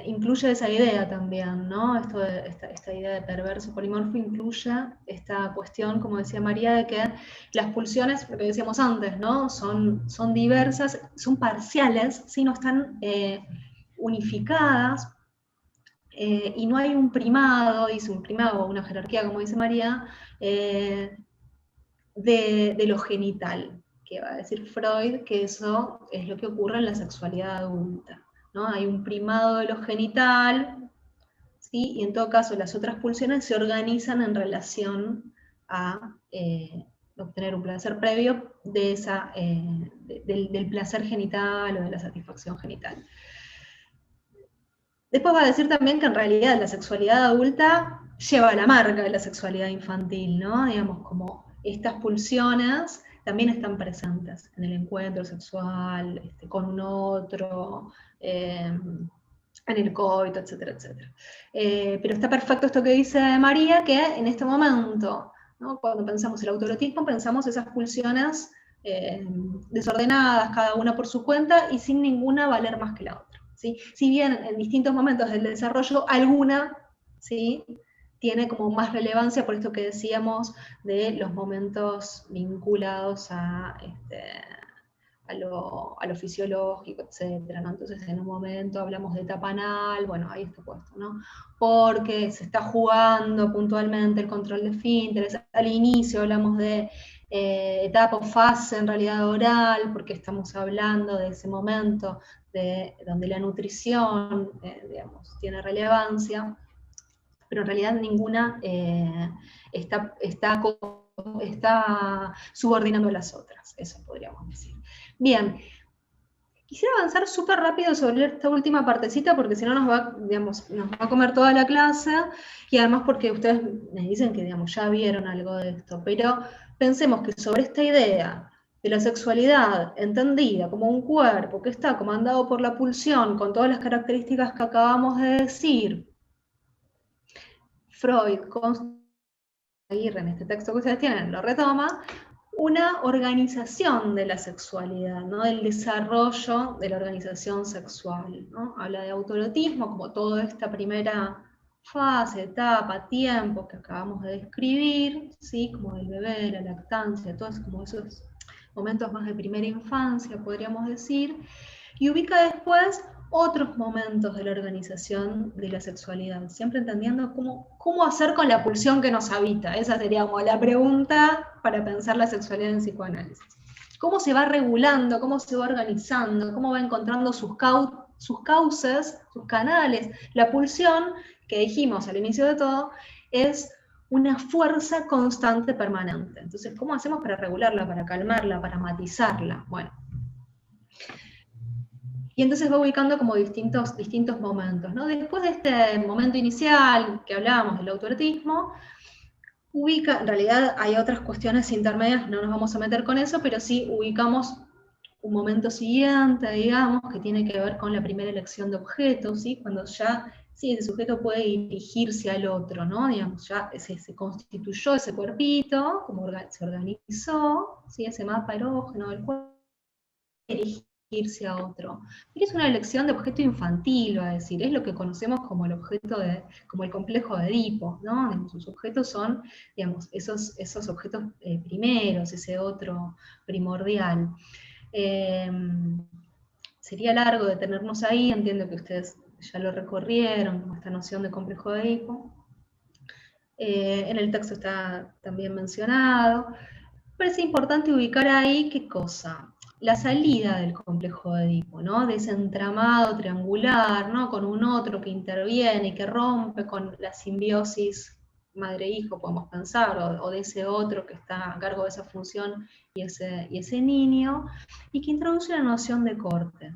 incluye esa idea también, ¿no? Esta idea de perverso polimorfo incluye esta cuestión, como decía María, de que las pulsiones, lo que decíamos antes, ¿no? Son diversas, son parciales, ¿sí? No están unificadas, y no hay un primado, o una jerarquía, como dice María, de lo genital, que va a decir Freud que eso es lo que ocurre en la sexualidad adulta, ¿no? Hay un primado de lo genital, ¿sí? Y en todo caso las otras pulsiones se organizan en relación a obtener un placer previo de del placer genital o de la satisfacción genital. Después va a decir también que en realidad la sexualidad adulta lleva la marca de la sexualidad infantil, ¿no? Digamos, como estas pulsiones también están presentes en el encuentro sexual, con un otro, en el coito, etcétera, etcétera. Pero está perfecto esto que dice María, que en este momento, ¿no? Cuando pensamos el autoerotismo, pensamos esas pulsiones desordenadas, cada una por su cuenta, y sin ninguna valer más que la otra. ¿Sí? Si bien en distintos momentos del desarrollo, alguna, ¿sí?, tiene como más relevancia por esto que decíamos de los momentos vinculados a lo fisiológico, etcétera, ¿no? Entonces en un momento hablamos de etapa anal, bueno, ahí está puesto, ¿no? Porque se está jugando puntualmente el control de esfínteres. Al inicio hablamos de etapa o fase en realidad oral, porque estamos hablando de ese momento donde la nutrición, digamos, tiene relevancia, pero en realidad ninguna está subordinando a las otras, eso podríamos decir. Bien, quisiera avanzar súper rápido sobre esta última partecita, porque si no nos va a comer toda la clase, y además porque ustedes me dicen que, digamos, ya vieron algo de esto, pero pensemos que sobre esta idea de la sexualidad entendida como un cuerpo que está comandado por la pulsión, con todas las características que acabamos de decir, Freud Aguirre, en este texto que ustedes tienen, lo retoma, una organización de la sexualidad, ¿no? Del desarrollo de la organización sexual, ¿no? Habla de autoerotismo como toda esta primera fase, etapa, tiempo que acabamos de describir, ¿sí? Como del bebé, la lactancia, todos como esos momentos más de primera infancia, podríamos decir, y ubica después otros momentos de la organización de la sexualidad, siempre entendiendo cómo hacer con la pulsión que nos habita. Esa sería como la pregunta para pensar la sexualidad en psicoanálisis. ¿Cómo se va regulando, cómo se va organizando, cómo va encontrando sus cauces, sus canales? La pulsión, que dijimos al inicio de todo, es una fuerza constante permanente. Entonces, ¿cómo hacemos para regularla, para calmarla, para matizarla? Bueno. Y entonces va ubicando como distintos momentos, ¿no? Después de este momento inicial que hablábamos del autoerotismo, ubica, en realidad hay otras cuestiones intermedias, no nos vamos a meter con eso, pero sí ubicamos un momento siguiente, digamos, que tiene que ver con la primera elección de objetos, ¿sí? Cuando ya, sí, ese sujeto puede dirigirse al otro, ¿no? Digamos, ya se constituyó ese cuerpito, como se organizó, ¿sí? Ese mapa erógeno del cuerpo, dirigirse a otro. Pero es una elección de objeto infantil, va a decir, es lo que conocemos como el objeto como el complejo de Edipo, ¿no? Digamos, sus objetos son, digamos, esos objetos primeros, ese otro primordial. Sería largo detenernos ahí, entiendo que ustedes ya lo recorrieron, como esta noción de complejo de Edipo. En el texto está también mencionado. Parece importante ubicar ahí qué cosa. La salida del complejo de Edipo, ¿no? De ese entramado triangular, ¿no? Con un otro que interviene y que rompe con la simbiosis madre-hijo, podemos pensar, o de ese otro que está a cargo de esa función y ese niño, y que introduce la noción de corte.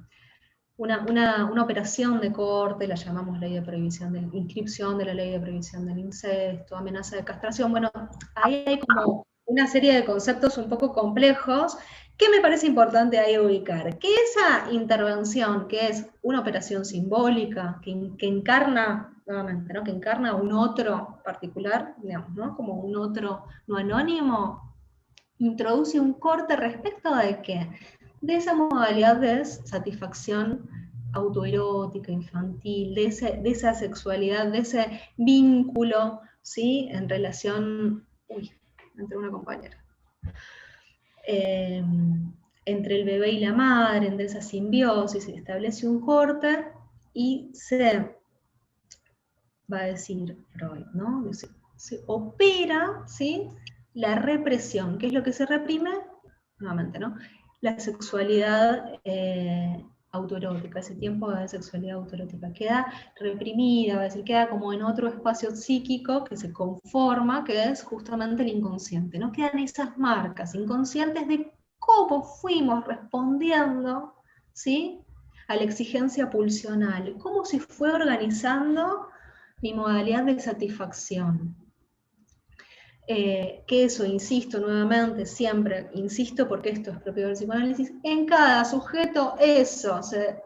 Una operación de corte, la llamamos ley de prohibición de inscripción de la ley de prohibición del incesto, amenaza de castración. Bueno, ahí hay como una serie de conceptos un poco complejos que me parece importante ahí ubicar. Que esa intervención, que es una operación simbólica, que encarna, nuevamente, ¿no? Que encarna un otro particular, digamos, ¿no? Como un otro no anónimo, introduce un corte respecto de ¿qué? De esa modalidad de satisfacción autoerótica, infantil, de esa sexualidad, de ese vínculo, ¿sí? En relación, entre una compañera, entre el bebé y la madre, de esa simbiosis, se establece un corte y se, va a decir Freud, ¿no? Se opera, ¿sí? La represión. ¿Qué es lo que se reprime? Nuevamente, ¿no? La sexualidad autoerótica, ese tiempo de sexualidad autoerótica, queda reprimida, va a decir, queda como en otro espacio psíquico que se conforma, que es justamente el inconsciente. No quedan esas marcas inconscientes de cómo fuimos respondiendo, ¿sí? A la exigencia pulsional, cómo se fue organizando mi modalidad de satisfacción. Que eso, insisto nuevamente, siempre, insisto porque esto es propio del psicoanálisis, en cada sujeto eso se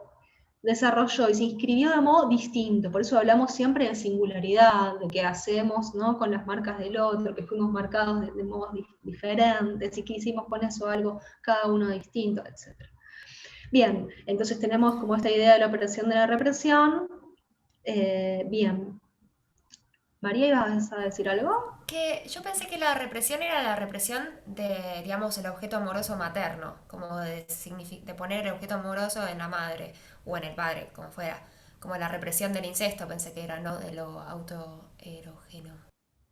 desarrolló y se inscribió de modo distinto, por eso hablamos siempre de singularidad, de qué hacemos, ¿no? Con las marcas del otro, que fuimos marcados de modos diferentes, y que hicimos con eso algo cada uno distinto, etc. Bien, entonces tenemos como esta idea de la operación de la represión. Bien. María, ¿ibas a decir algo? Que yo pensé que la represión era la represión de, digamos, el objeto amoroso materno, como de poner el objeto amoroso en la madre o en el padre, como fuera. Como la represión del incesto pensé que era, no de lo autoerógeno.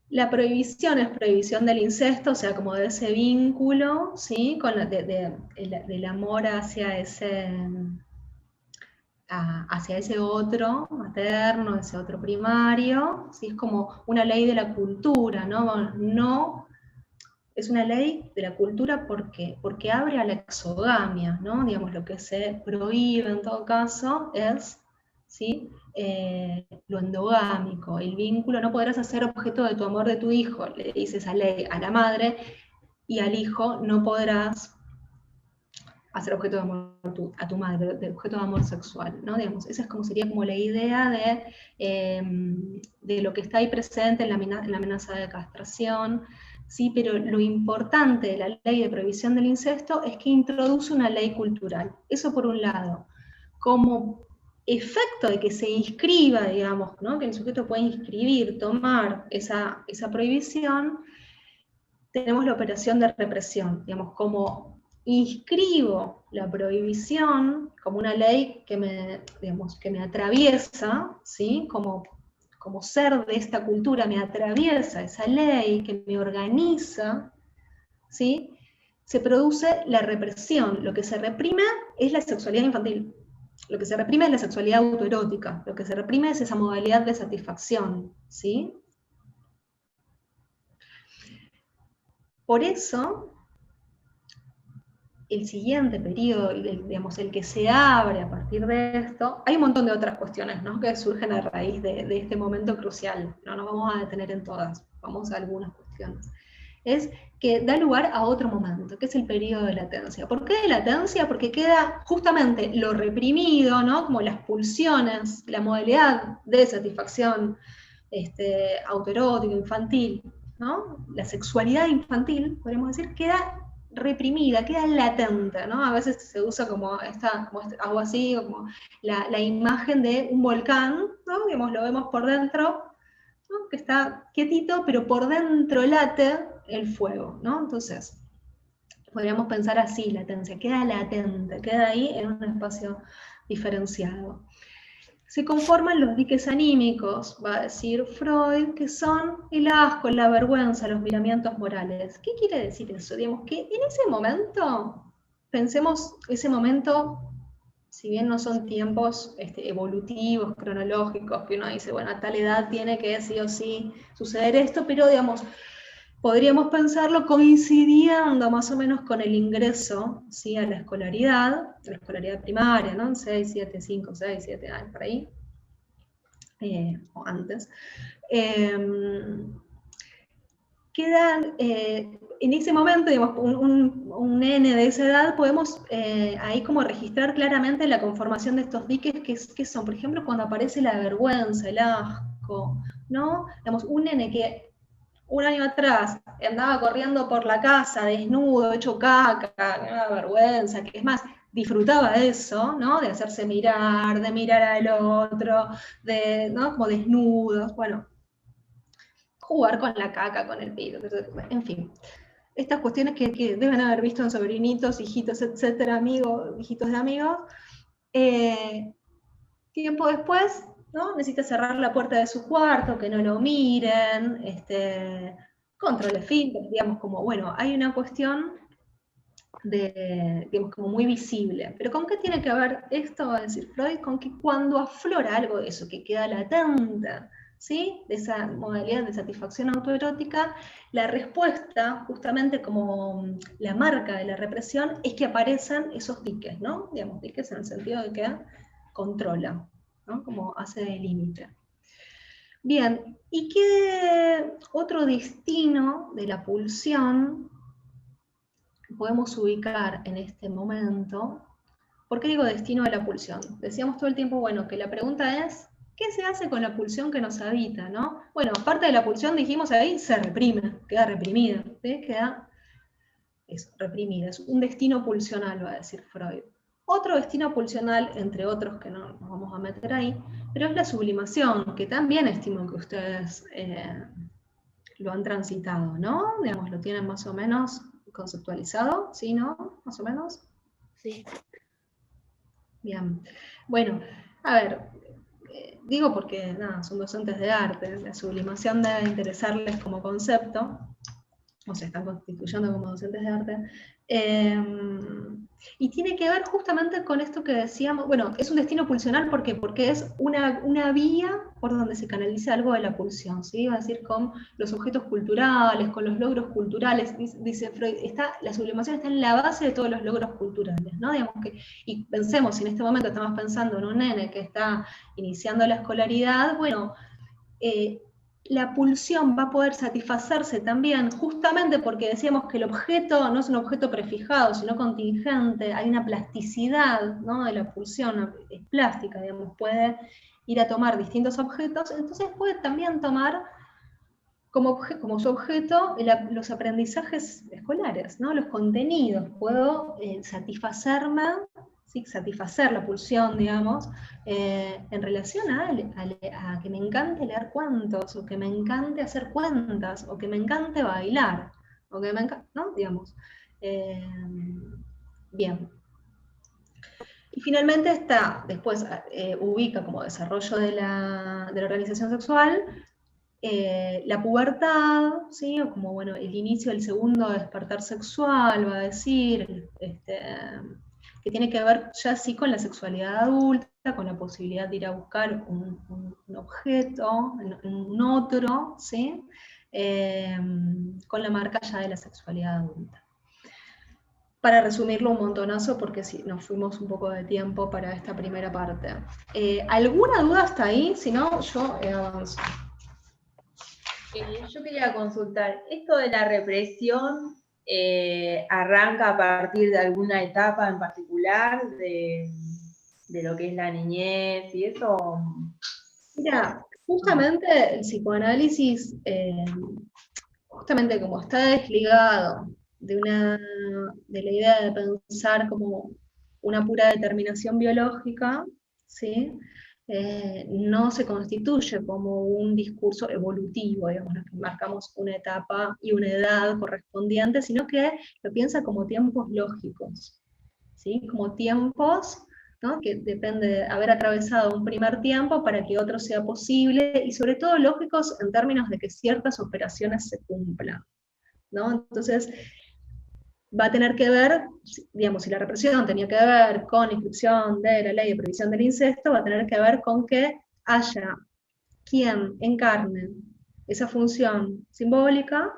La prohibición es prohibición del incesto, o sea, como de ese vínculo, ¿sí? Con del amor hacia ese otro materno, ese otro primario, ¿sí? Es como una ley de la cultura, ¿no? Es una ley de la cultura porque abre a la exogamia, ¿no? Digamos, lo que se prohíbe en todo caso es, ¿sí? Lo endogámico, el vínculo, no podrás hacer objeto de tu amor de tu hijo, le dice esa ley a la madre, y al hijo no podrás hacer objeto de amor a tu madre, de objeto de amor sexual, ¿no? Digamos, esa sería como la idea de lo que está ahí presente en la amenaza de castración, ¿sí? Pero lo importante de la ley de prohibición del incesto es que introduce una ley cultural. Eso por un lado. Como efecto de que se inscriba, digamos, ¿no? Que el sujeto pueda inscribir, tomar esa prohibición, tenemos la operación de represión, digamos, como inscribo la prohibición como una ley que me atraviesa, ¿sí? Como ser de esta cultura me atraviesa esa ley, que me organiza, ¿sí? Se produce la represión. Lo que se reprime es la sexualidad infantil. Lo que se reprime es la sexualidad autoerótica. Lo que se reprime es esa modalidad de satisfacción, ¿sí? Por eso, el siguiente periodo, digamos, el que se abre a partir de esto, hay un montón de otras cuestiones, ¿no? Que surgen a raíz de este momento crucial. No nos vamos a detener en todas, vamos a algunas cuestiones. Es que da lugar a otro momento, que es el periodo de latencia. ¿Por qué de latencia? Porque queda justamente lo reprimido, ¿no? Como las pulsiones, la modalidad de satisfacción autoerótica, infantil, ¿no? La sexualidad infantil, podríamos decir, queda reprimida, queda latente, ¿no? A veces se usa como algo así, como la imagen de un volcán, ¿no? Digamos, lo vemos por dentro, ¿no? Que está quietito, pero por dentro late el fuego, ¿no? Entonces, podríamos pensar así, latencia, queda latente, queda ahí en un espacio diferenciado. Se conforman los diques anímicos, va a decir Freud, que son el asco, la vergüenza, los miramientos morales. ¿Qué quiere decir eso? Digamos que en ese momento, pensemos ese momento, si bien no son tiempos evolutivos, cronológicos, que uno dice, bueno, a tal edad tiene que sí o sí suceder esto, pero digamos, podríamos pensarlo coincidiendo más o menos con el ingreso, ¿sí? a la escolaridad primaria, ¿no? 6, 7, 5, 6, 7 años, por ahí, o antes. Quedan, en ese momento, digamos, un nene de esa edad, podemos ahí como registrar claramente la conformación de estos diques, que son, por ejemplo, cuando aparece la vergüenza, el asco, ¿no? Digamos, un nene que un año atrás andaba corriendo por la casa desnudo, hecho caca, una vergüenza, que es más, disfrutaba de eso, ¿no? De hacerse mirar, de mirar al otro, ¿no? Como desnudos, bueno, jugar con la caca, con el pito, en fin. Estas cuestiones que deben haber visto en sobrinitos, hijitos, etcétera, amigos, hijitos de amigos. Tiempo después, ¿no? Necesita cerrar la puerta de su cuarto, que no lo miren, control esfínter, digamos, como, bueno, hay una cuestión digamos, como muy visible. Pero ¿con qué tiene que ver esto? Va a decir Freud, con que cuando aflora algo de eso, que queda latente, ¿sí? De esa modalidad de satisfacción autoerótica, la respuesta, justamente como la marca de la represión, es que aparecen esos diques, ¿no? Digamos, diques en el sentido de que controla, ¿no? Como hace de límite. Bien, ¿y qué otro destino de la pulsión podemos ubicar en este momento? ¿Por qué digo destino de la pulsión? Decíamos todo el tiempo, bueno, que la pregunta es, ¿qué se hace con la pulsión que nos habita, no? Bueno, parte de la pulsión, dijimos ahí, se reprime, queda reprimida, ¿sí? Queda reprimida, es un destino pulsional, va a decir Freud. Otro destino pulsional, entre otros que no nos vamos a meter ahí, pero es la sublimación, que también estimo que ustedes lo han transitado, ¿no? Digamos, lo tienen más o menos conceptualizado, ¿sí, no? Más o menos. Sí. Bien. Bueno, a ver, digo porque, nada, son docentes de arte, la sublimación debe interesarles como concepto, o se están constituyendo como docentes de arte, y tiene que ver justamente con esto que decíamos, bueno, es un destino pulsional, ¿por qué? Porque es una vía por donde se canaliza algo de la pulsión, ¿sí? Va a decir con los objetos culturales, con los logros culturales, dice Freud, la sublimación está en la base de todos los logros culturales, ¿no? Digamos que, y pensemos, si en este momento estamos pensando en un nene que está iniciando la escolaridad, bueno, la pulsión va a poder satisfacerse también, justamente porque decíamos que el objeto no es un objeto prefijado, sino contingente, hay una plasticidad, ¿no?, de la pulsión, es plástica, digamos, puede ir a tomar distintos objetos, entonces puede también tomar como su objeto los aprendizajes escolares, ¿no?, los contenidos. Puedo satisfacerme, ¿sí?, satisfacer la pulsión, digamos, en relación a que me encante leer cuentos, o que me encante hacer cuentas, o que me encante bailar, o que me encante, ¿no?, digamos. Bien. Y finalmente después ubica como desarrollo de la organización sexual, la pubertad, ¿sí?, o como, bueno, el inicio del segundo despertar sexual, va a decir, que tiene que ver ya sí con la sexualidad adulta, con la posibilidad de ir a buscar un objeto en un otro, ¿sí?, con la marca ya de la sexualidad adulta. Para resumirlo un montonazo, porque sí, nos fuimos un poco de tiempo para esta primera parte. ¿Alguna duda hasta ahí? Si no, yo avanzo. Yo quería consultar, ¿esto de la represión arranca a partir de alguna etapa en particular de lo que es la niñez y eso? Mira, justamente el psicoanálisis, justamente como está desligado de la idea de pensar como una pura determinación biológica, ¿sí?, no se constituye como un discurso evolutivo, digamos, que marcamos una etapa y una edad correspondiente, sino que lo piensa como tiempos lógicos, ¿sí?, como tiempos, ¿no?, que depende de haber atravesado un primer tiempo para que otro sea posible, y sobre todo lógicos en términos de que ciertas operaciones se cumplan, ¿no? Entonces, va a tener que ver, digamos, si la represión tenía que ver con la inscripción de la ley de prohibición del incesto, va a tener que ver con que haya quien encarne esa función simbólica,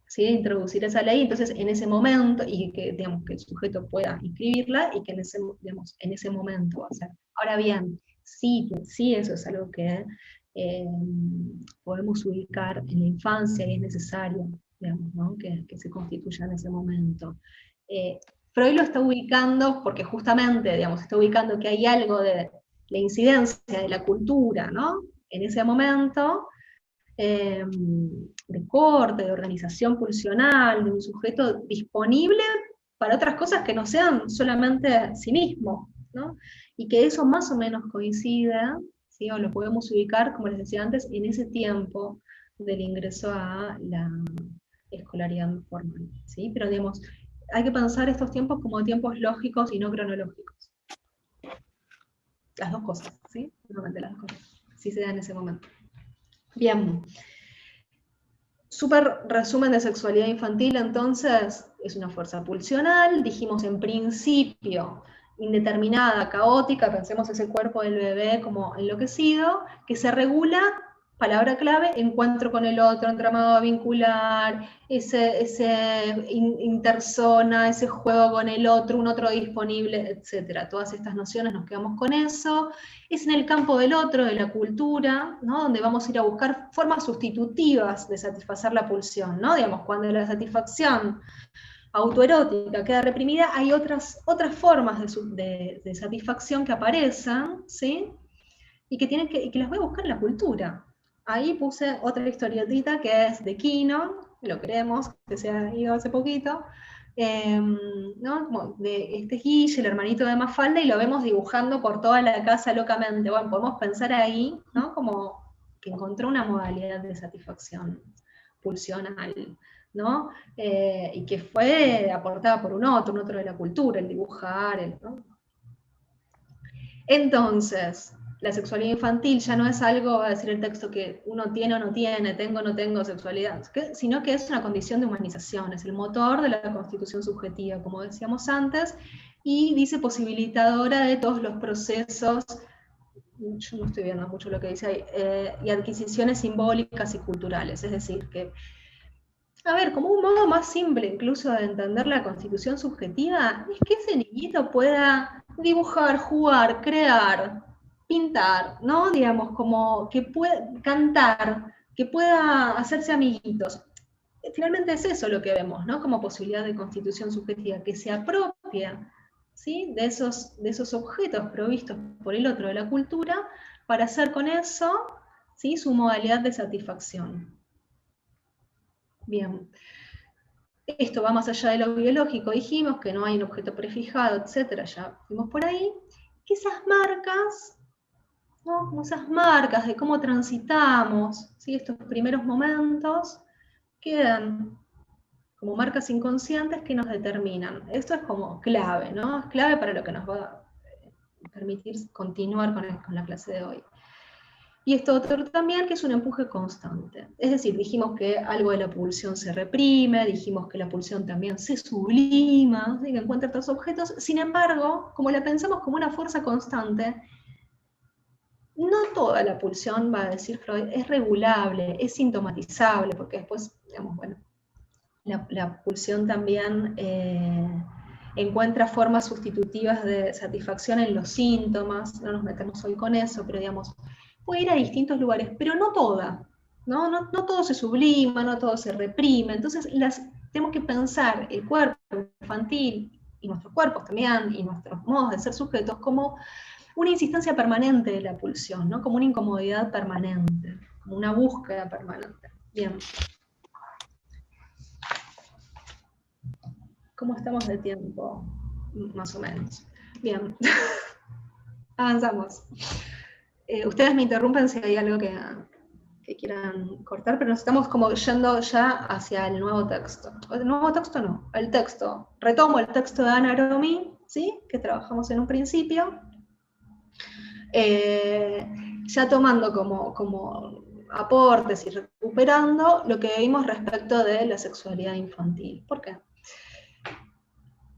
¿sí?, introducir esa ley, entonces en ese momento, y que, digamos, que el sujeto pueda inscribirla, y que en ese momento va a ser. Ahora bien, sí, eso es algo que podemos ubicar en la infancia y es necesario, digamos, ¿no?, que se constituya en ese momento. Freud lo está ubicando porque justamente, digamos, está ubicando que hay algo de la incidencia de la cultura, ¿no?, en ese momento, de corte, de organización pulsional, de un sujeto disponible para otras cosas que no sean solamente sí mismo, ¿no?, y que eso más o menos coincide, ¿sí?, o lo podemos ubicar, como les decía antes, en ese tiempo del ingreso a la escolaridad formal, ¿sí? Pero digamos, hay que pensar estos tiempos como tiempos lógicos y no cronológicos. Las dos cosas, ¿sí? Nuevamente las dos cosas, sí se da en ese momento. Bien. Súper resumen de sexualidad infantil, entonces, es una fuerza pulsional, dijimos en principio, indeterminada, caótica, pensemos ese cuerpo del bebé como enloquecido, que se regula, palabra clave, encuentro con el otro, entramado vincular, ese interzona, ese juego con el otro, un otro disponible, etc. Todas estas nociones nos quedamos con eso. Es en el campo del otro, de la cultura, ¿no?, donde vamos a ir a buscar formas sustitutivas de satisfacer la pulsión, ¿no? Digamos, cuando la satisfacción autoerótica queda reprimida, hay otras formas de satisfacción que aparecen, ¿sí?, y que las voy a buscar en la cultura. Ahí puse otra historietita que es de Kino, lo creemos, que se ha ido hace poquito, ¿no?, como de este Guille, el hermanito de Mafalda, y lo vemos dibujando por toda la casa locamente. Bueno, podemos pensar ahí, ¿no?, como que encontró una modalidad de satisfacción pulsional, ¿no?, y que fue aportada por un otro de la cultura, el dibujar, ¿no? Entonces, la sexualidad infantil ya no es algo, va a decir el texto, que uno tiene o no tiene, tengo o no tengo sexualidad, sino que es una condición de humanización, es el motor de la constitución subjetiva, como decíamos antes, y dice posibilitadora de todos los procesos, yo no estoy viendo mucho lo que dice ahí, y adquisiciones simbólicas y culturales, es decir, que, a ver, como un modo más simple incluso de entender la constitución subjetiva, es que ese niñito pueda dibujar, jugar, crear, pintar, ¿no? Digamos, como que puede cantar, que pueda hacerse amiguitos. Finalmente es eso lo que vemos, ¿no? Como posibilidad de constitución subjetiva, que se apropia, ¿sí? de esos objetos provistos por el otro de la cultura, para hacer con eso, ¿sí? su modalidad de satisfacción. Bien. Esto va más allá de lo biológico, dijimos que no hay un objeto prefijado, etcétera, ya fuimos por ahí, que esas marcas, ¿no? Como esas marcas de cómo transitamos, ¿sí? estos primeros momentos, quedan como marcas inconscientes que nos determinan. Esto es como clave, ¿no? Es clave para lo que nos va a permitir continuar con la clase de hoy. Y esto otro también, que es un empuje constante. Es decir, dijimos que algo de la pulsión se reprime, dijimos que la pulsión también se sublima, ¿sí? que encuentra otros objetos. Sin embargo, como la pensamos como una fuerza constante, no toda la pulsión, va a decir Freud, es regulable, es sintomatizable, porque después, digamos, bueno, la pulsión también encuentra formas sustitutivas de satisfacción en los síntomas, no nos metemos hoy con eso, pero digamos, puede ir a distintos lugares, pero no toda, no todo se sublima, no todo se reprime, entonces tenemos que pensar el cuerpo infantil, y nuestros cuerpos también, y nuestros modos de ser sujetos, como una insistencia permanente de la pulsión, ¿no? Como una incomodidad permanente, como una búsqueda permanente. Bien. ¿Cómo estamos de tiempo? Más o menos. Bien. Avanzamos. Ustedes me interrumpen si hay algo que quieran cortar, pero nos estamos como yendo ya hacia el nuevo texto. El nuevo texto no, el texto. Retomo el texto de Ana Aromi, ¿sí? Que trabajamos en un principio. Ya tomando como aportes y recuperando lo que vimos respecto de la sexualidad infantil. ¿Por qué?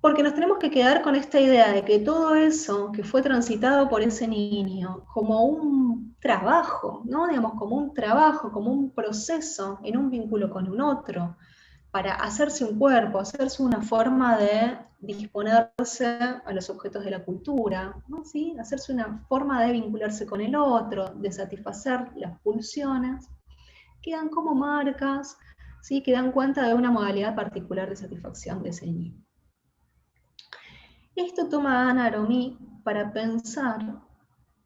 Porque nos tenemos que quedar con esta idea de que todo eso que fue transitado por ese niño como un trabajo, ¿no? Digamos, como un trabajo, como un proceso en un vínculo con un otro, para hacerse un cuerpo, hacerse una forma de disponerse a los objetos de la cultura, ¿no? ¿Sí? Hacerse una forma de vincularse con el otro, de satisfacer las pulsiones, quedan como marcas, ¿sí? Que dan cuenta de una modalidad particular de satisfacción de ese niño. Esto toma Ana Aromi para pensar,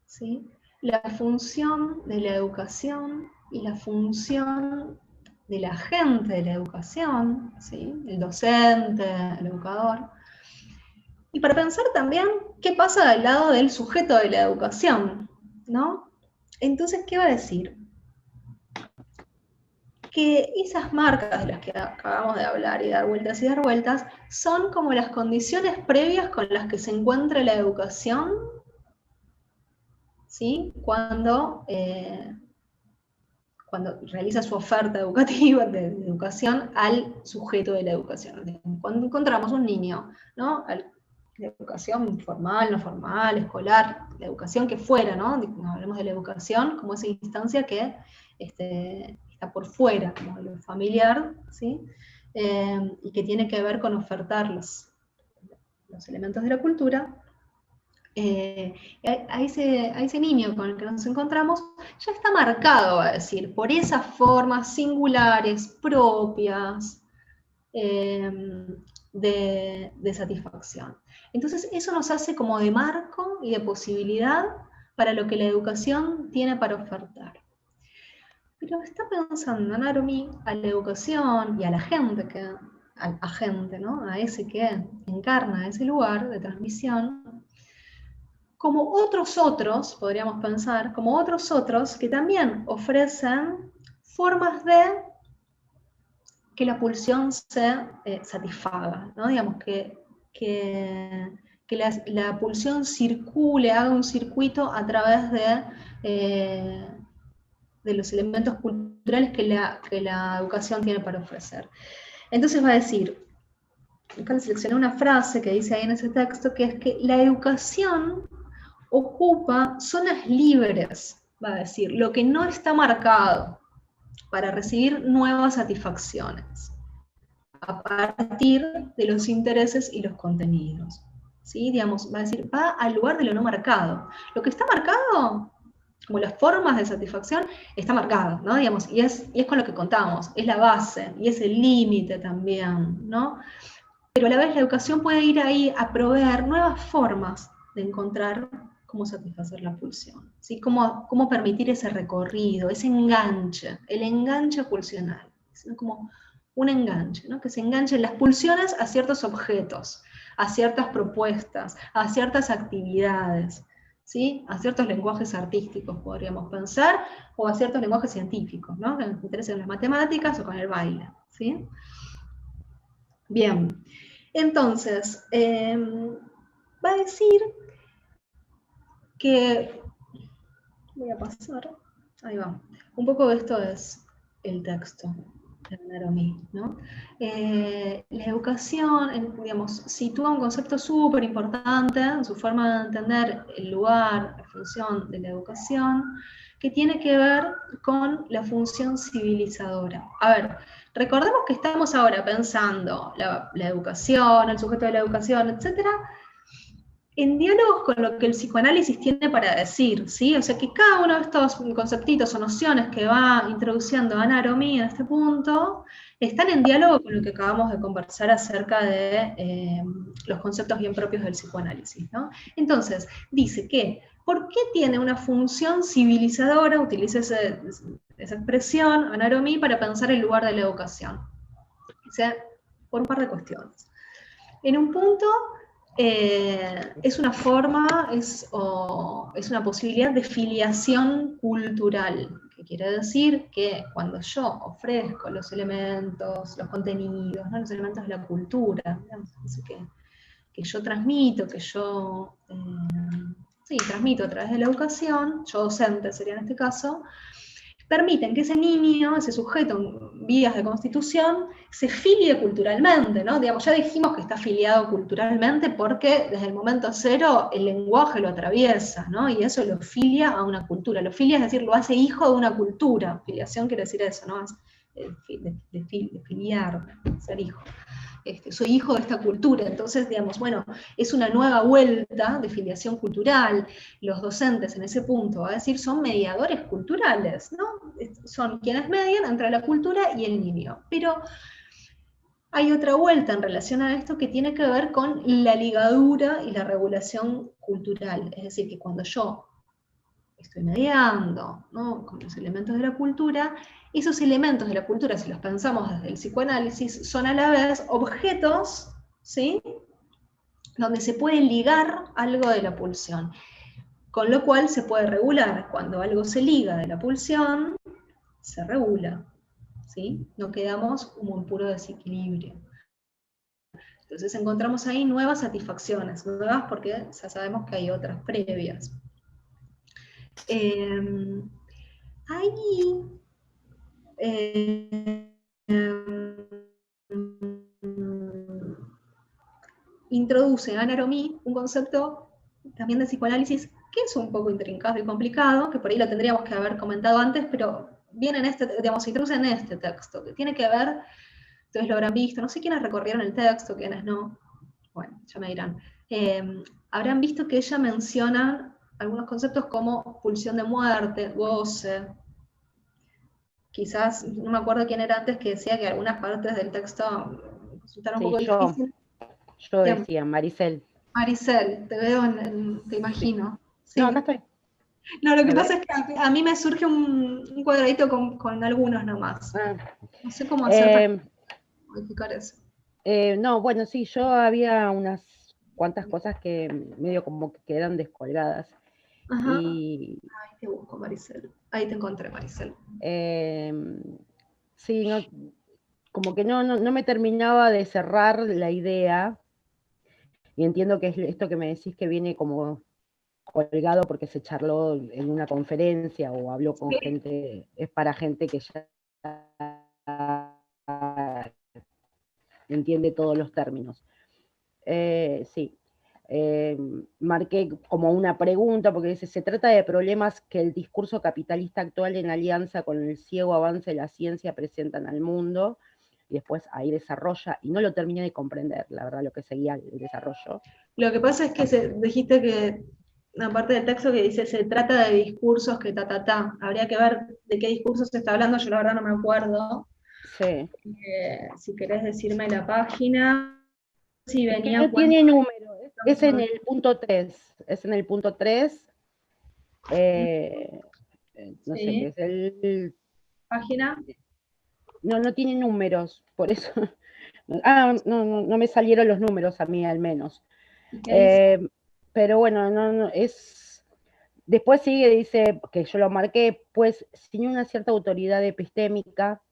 ¿sí? La función de la educación y la función del agente de la educación, ¿sí? El docente, el educador, y para pensar también qué pasa del lado del sujeto de la educación, ¿no? Entonces, ¿qué va a decir? Que esas marcas de las que acabamos de hablar y dar vueltas, son como las condiciones previas con las que se encuentra la educación, ¿sí? Cuando realiza su oferta educativa de educación al sujeto de la educación. Cuando encontramos un niño, ¿no? La educación formal, no formal, escolar, la educación que fuera, ¿no? Hablemos de la educación como esa instancia que está por fuera, como lo familiar, ¿sí? Y que tiene que ver con ofertar los elementos de la cultura. A ese niño con el que nos encontramos ya está marcado, va a decir, por esas formas singulares, propias de satisfacción. Entonces eso nos hace como de marco y de posibilidad para lo que la educación tiene para ofertar. Pero está pensando Ana Aromi a la educación y a la gente, al agente, ¿no? A ese que encarna ese lugar de transmisión, como otros, podríamos pensar, como otros que también ofrecen formas de que la pulsión se satisfaga, ¿no? Digamos, que la pulsión circule, haga un circuito a través de los elementos culturales que la educación tiene para ofrecer. Entonces va a decir, acá seleccioné una frase que dice ahí en ese texto, que es que la educación ocupa zonas libres, va a decir, lo que no está marcado, para recibir nuevas satisfacciones, a partir de los intereses y los contenidos. ¿Sí? Digamos, va a decir, va al lugar de lo no marcado. Lo que está marcado como las formas de satisfacción, está marcado, ¿no? Digamos, y es con lo que contábamos, es la base, y es el límite también, ¿no? Pero a la vez la educación puede ir ahí a proveer nuevas formas de encontrar cómo satisfacer la pulsión, ¿sí? Cómo permitir ese recorrido, ese enganche, el enganche pulsional, sino como un enganche, ¿no? Que se enganchen las pulsiones a ciertos objetos, a ciertas propuestas, a ciertas actividades, ¿sí? A ciertos lenguajes artísticos, podríamos pensar, o a ciertos lenguajes científicos, ¿no? Que nos interesen las matemáticas o con el baile, ¿sí? Bien, entonces, va a decir que, voy a pasar, ahí va, un poco de esto es el texto de Naromi, ¿no? La educación, digamos, sitúa un concepto súper importante en su forma de entender el lugar, la función de la educación, que tiene que ver con la función civilizadora. A ver, recordemos que estamos ahora pensando la educación, el sujeto de la educación, etcétera, en diálogos con lo que el psicoanálisis tiene para decir, ¿sí? O sea, que cada uno de estos conceptitos o nociones que va introduciendo Naromi en este punto, están en diálogo con lo que acabamos de conversar acerca de los conceptos bien propios del psicoanálisis, ¿no? Entonces, dice que, ¿por qué tiene una función civilizadora? Utiliza esa expresión, Naromi, para pensar el lugar de la educación. O sea, por un par de cuestiones. En un punto, es una forma, es una posibilidad de filiación cultural, que quiere decir que cuando yo ofrezco los elementos, los contenidos, ¿no? Los elementos de la cultura, digamos, que yo transmito, que yo transmito a través de la educación, yo docente sería en este caso, permiten que ese niño, ese sujeto en vías de constitución, se filie culturalmente, ¿no? Digamos, ya dijimos que está filiado culturalmente porque desde el momento cero el lenguaje lo atraviesa, ¿no? Y eso lo filia a una cultura. Lo filia es decir, lo hace hijo de una cultura. Filiación quiere decir eso, ¿no? De filiar, ser hijo. Soy hijo de esta cultura, entonces, digamos, bueno, es una nueva vuelta de filiación cultural. Los docentes en ese punto, va a decir, son mediadores culturales, ¿no? Son quienes median entre la cultura y el niño. Pero hay otra vuelta en relación a esto que tiene que ver con la ligadura y la regulación cultural. Es decir, que cuando yo estoy mediando, ¿no? Con los elementos de la cultura, esos elementos de la cultura, si los pensamos desde el psicoanálisis, son a la vez objetos, ¿sí? Donde se puede ligar algo de la pulsión, con lo cual se puede regular. Cuando algo se liga de la pulsión, se regula, ¿sí? No quedamos como en puro desequilibrio. Entonces encontramos ahí nuevas satisfacciones, nuevas porque ya sabemos que hay otras previas. Ahí introduce a Naromi un concepto también de psicoanálisis que es un poco intrincado y complicado, que por ahí lo tendríamos que haber comentado antes, pero viene en se introduce en este texto, que tiene que ver, ustedes lo habrán visto, no sé quiénes recorrieron el texto, quiénes no, bueno, ya me dirán, habrán visto que ella menciona algunos conceptos como pulsión de muerte, goce. Quizás, no me acuerdo quién era antes que decía que algunas partes del texto resultaron un poco difíciles. Yo decía, Maricel. Maricel, te veo, te imagino. Sí. No, acá estoy. No, lo que pasa es que a mí me surge un cuadradito con algunos nomás. No sé cómo hacer para modificar eso. No, bueno, sí, yo había unas cuantas cosas que medio como que quedan descolgadas. Ajá. Y, ahí te busco, Maricel. Ahí te encontré, Maricel. Sí, no, como que no me terminaba de cerrar la idea. Y entiendo que es esto que me decís que viene como colgado porque se charló en una conferencia o habló con gente, es para gente que ya entiende todos los términos. Sí. Marqué como una pregunta, porque dice, se trata de problemas que el discurso capitalista actual en alianza con el ciego avance de la ciencia presentan al mundo, y después ahí desarrolla, y no lo terminé de comprender, la verdad, lo que seguía el desarrollo. Lo que pasa es que dijiste que una parte del texto que dice, se trata de discursos que Habría que ver de qué discursos se está hablando, yo la verdad no me acuerdo. Sí. Si querés decirme la página, si Es que venía... no tiene número, es en el punto 3, es en el punto 3, no sé qué es, el... ¿Página? No tiene números, por eso... no me salieron los números a mí al menos. Pero bueno, es... Después sigue, dice, que yo lo marqué, pues sin una cierta autoridad epistémica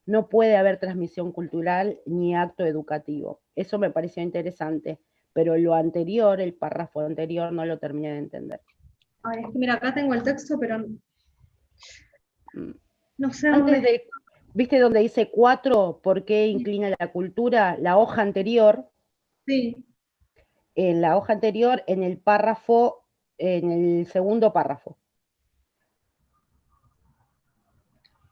no puede haber transmisión cultural ni acto educativo. Eso me pareció interesante, pero lo anterior, el párrafo anterior, no lo terminé de entender. Ay, es que mira, acá tengo el texto, pero no sé Antes dónde... de, ¿viste donde dice 4? ¿Por qué inclina la cultura? La hoja anterior. Sí. En la hoja anterior, en el párrafo, en el segundo párrafo.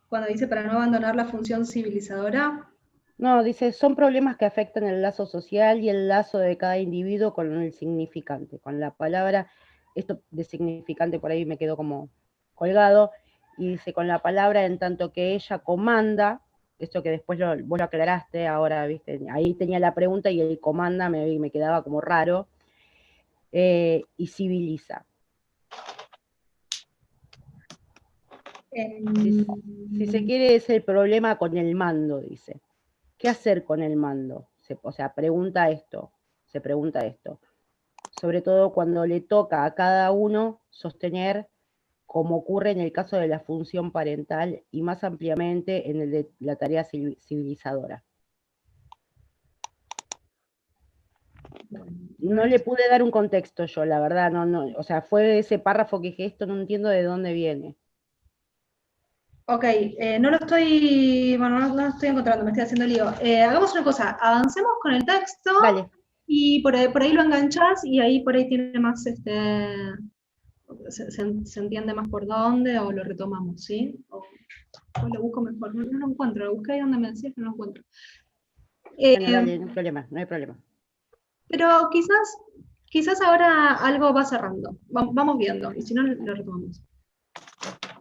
Cuando dice para no abandonar la función civilizadora. No, dice, son problemas que afectan el lazo social y el lazo de cada individuo con el significante, con la palabra, esto de significante por ahí me quedó como colgado, y dice, con la palabra en tanto que ella comanda, esto que después vos lo aclaraste, ahora, viste, ahí tenía la pregunta y el comanda me quedaba como raro, y civiliza. Si se quiere, es el problema con el mando, dice. ¿Qué hacer con el mando? Se pregunta esto. Sobre todo cuando le toca a cada uno sostener, como ocurre en el caso de la función parental y más ampliamente en el de la tarea civilizadora. No le pude dar un contexto yo, la verdad, o sea, fue ese párrafo que dije, esto no entiendo de dónde viene. Ok, no lo estoy encontrando, me estoy haciendo lío. Hagamos una cosa, avancemos con el texto. Dale. Y por ahí lo enganchás y ahí por ahí tiene más, se entiende más por dónde, o lo retomamos, ¿sí? O lo busco mejor, no lo encuentro, lo busqué ahí donde me decías que no lo encuentro. Bueno, dale, no hay problema. Pero quizás ahora algo va cerrando, vamos viendo, y si no lo retomamos.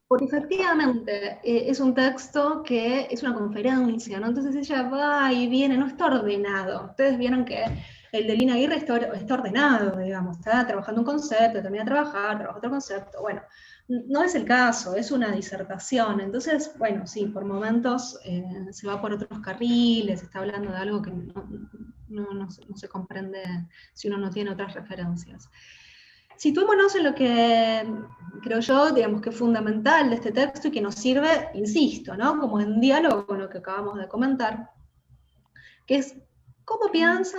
Porque efectivamente es un texto que es una conferencia, ¿no? Entonces ella va y viene, no está ordenado. Ustedes vieron que el de Lina Aguirre está ordenado, digamos, está trabajando un concepto, termina de trabajar, trabaja otro concepto. Bueno, no es el caso, es una disertación. Entonces, bueno, sí, por momentos se va por otros carriles, está hablando de algo que no se comprende si uno no tiene otras referencias. Situémonos en lo que creo yo, digamos, que es fundamental de este texto y que nos sirve, insisto, ¿no? Como en diálogo con lo que acabamos de comentar, que es cómo piensa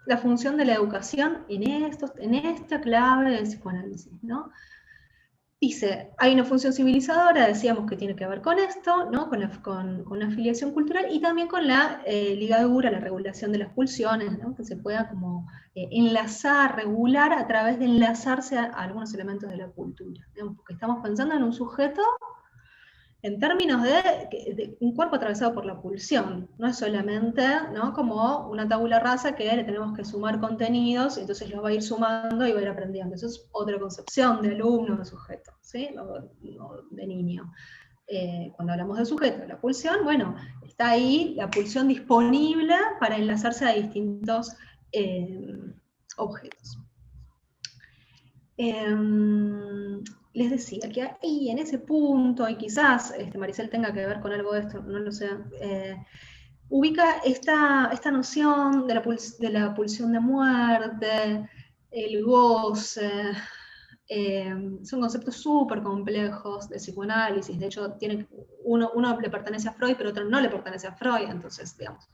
la función de la educación en esta clave del psicoanálisis, ¿no? Dice, hay una función civilizadora, decíamos que tiene que ver con esto, ¿no? con la afiliación cultural y también con la ligadura, la regulación de las pulsiones, ¿no? Que se pueda como enlazar, regular a través de enlazarse a algunos elementos de la cultura, digamos, porque estamos pensando en un sujeto en términos de un cuerpo atravesado por la pulsión, no es solamente, ¿no? Como una tabula rasa que le tenemos que sumar contenidos, entonces los va a ir sumando y va a ir aprendiendo. Eso es otra concepción de alumno, de sujeto, ¿sí? No de niño. Cuando hablamos de sujeto, de la pulsión, bueno, está ahí la pulsión disponible para enlazarse a distintos objetos. Les decía que ahí en ese punto, y quizás Maricel tenga que ver con algo de esto, no lo sé, ubica esta noción de la pulsión de muerte, el goce, son conceptos súper complejos de psicoanálisis, de hecho uno le pertenece a Freud, pero otro no le pertenece a Freud, entonces, digamos,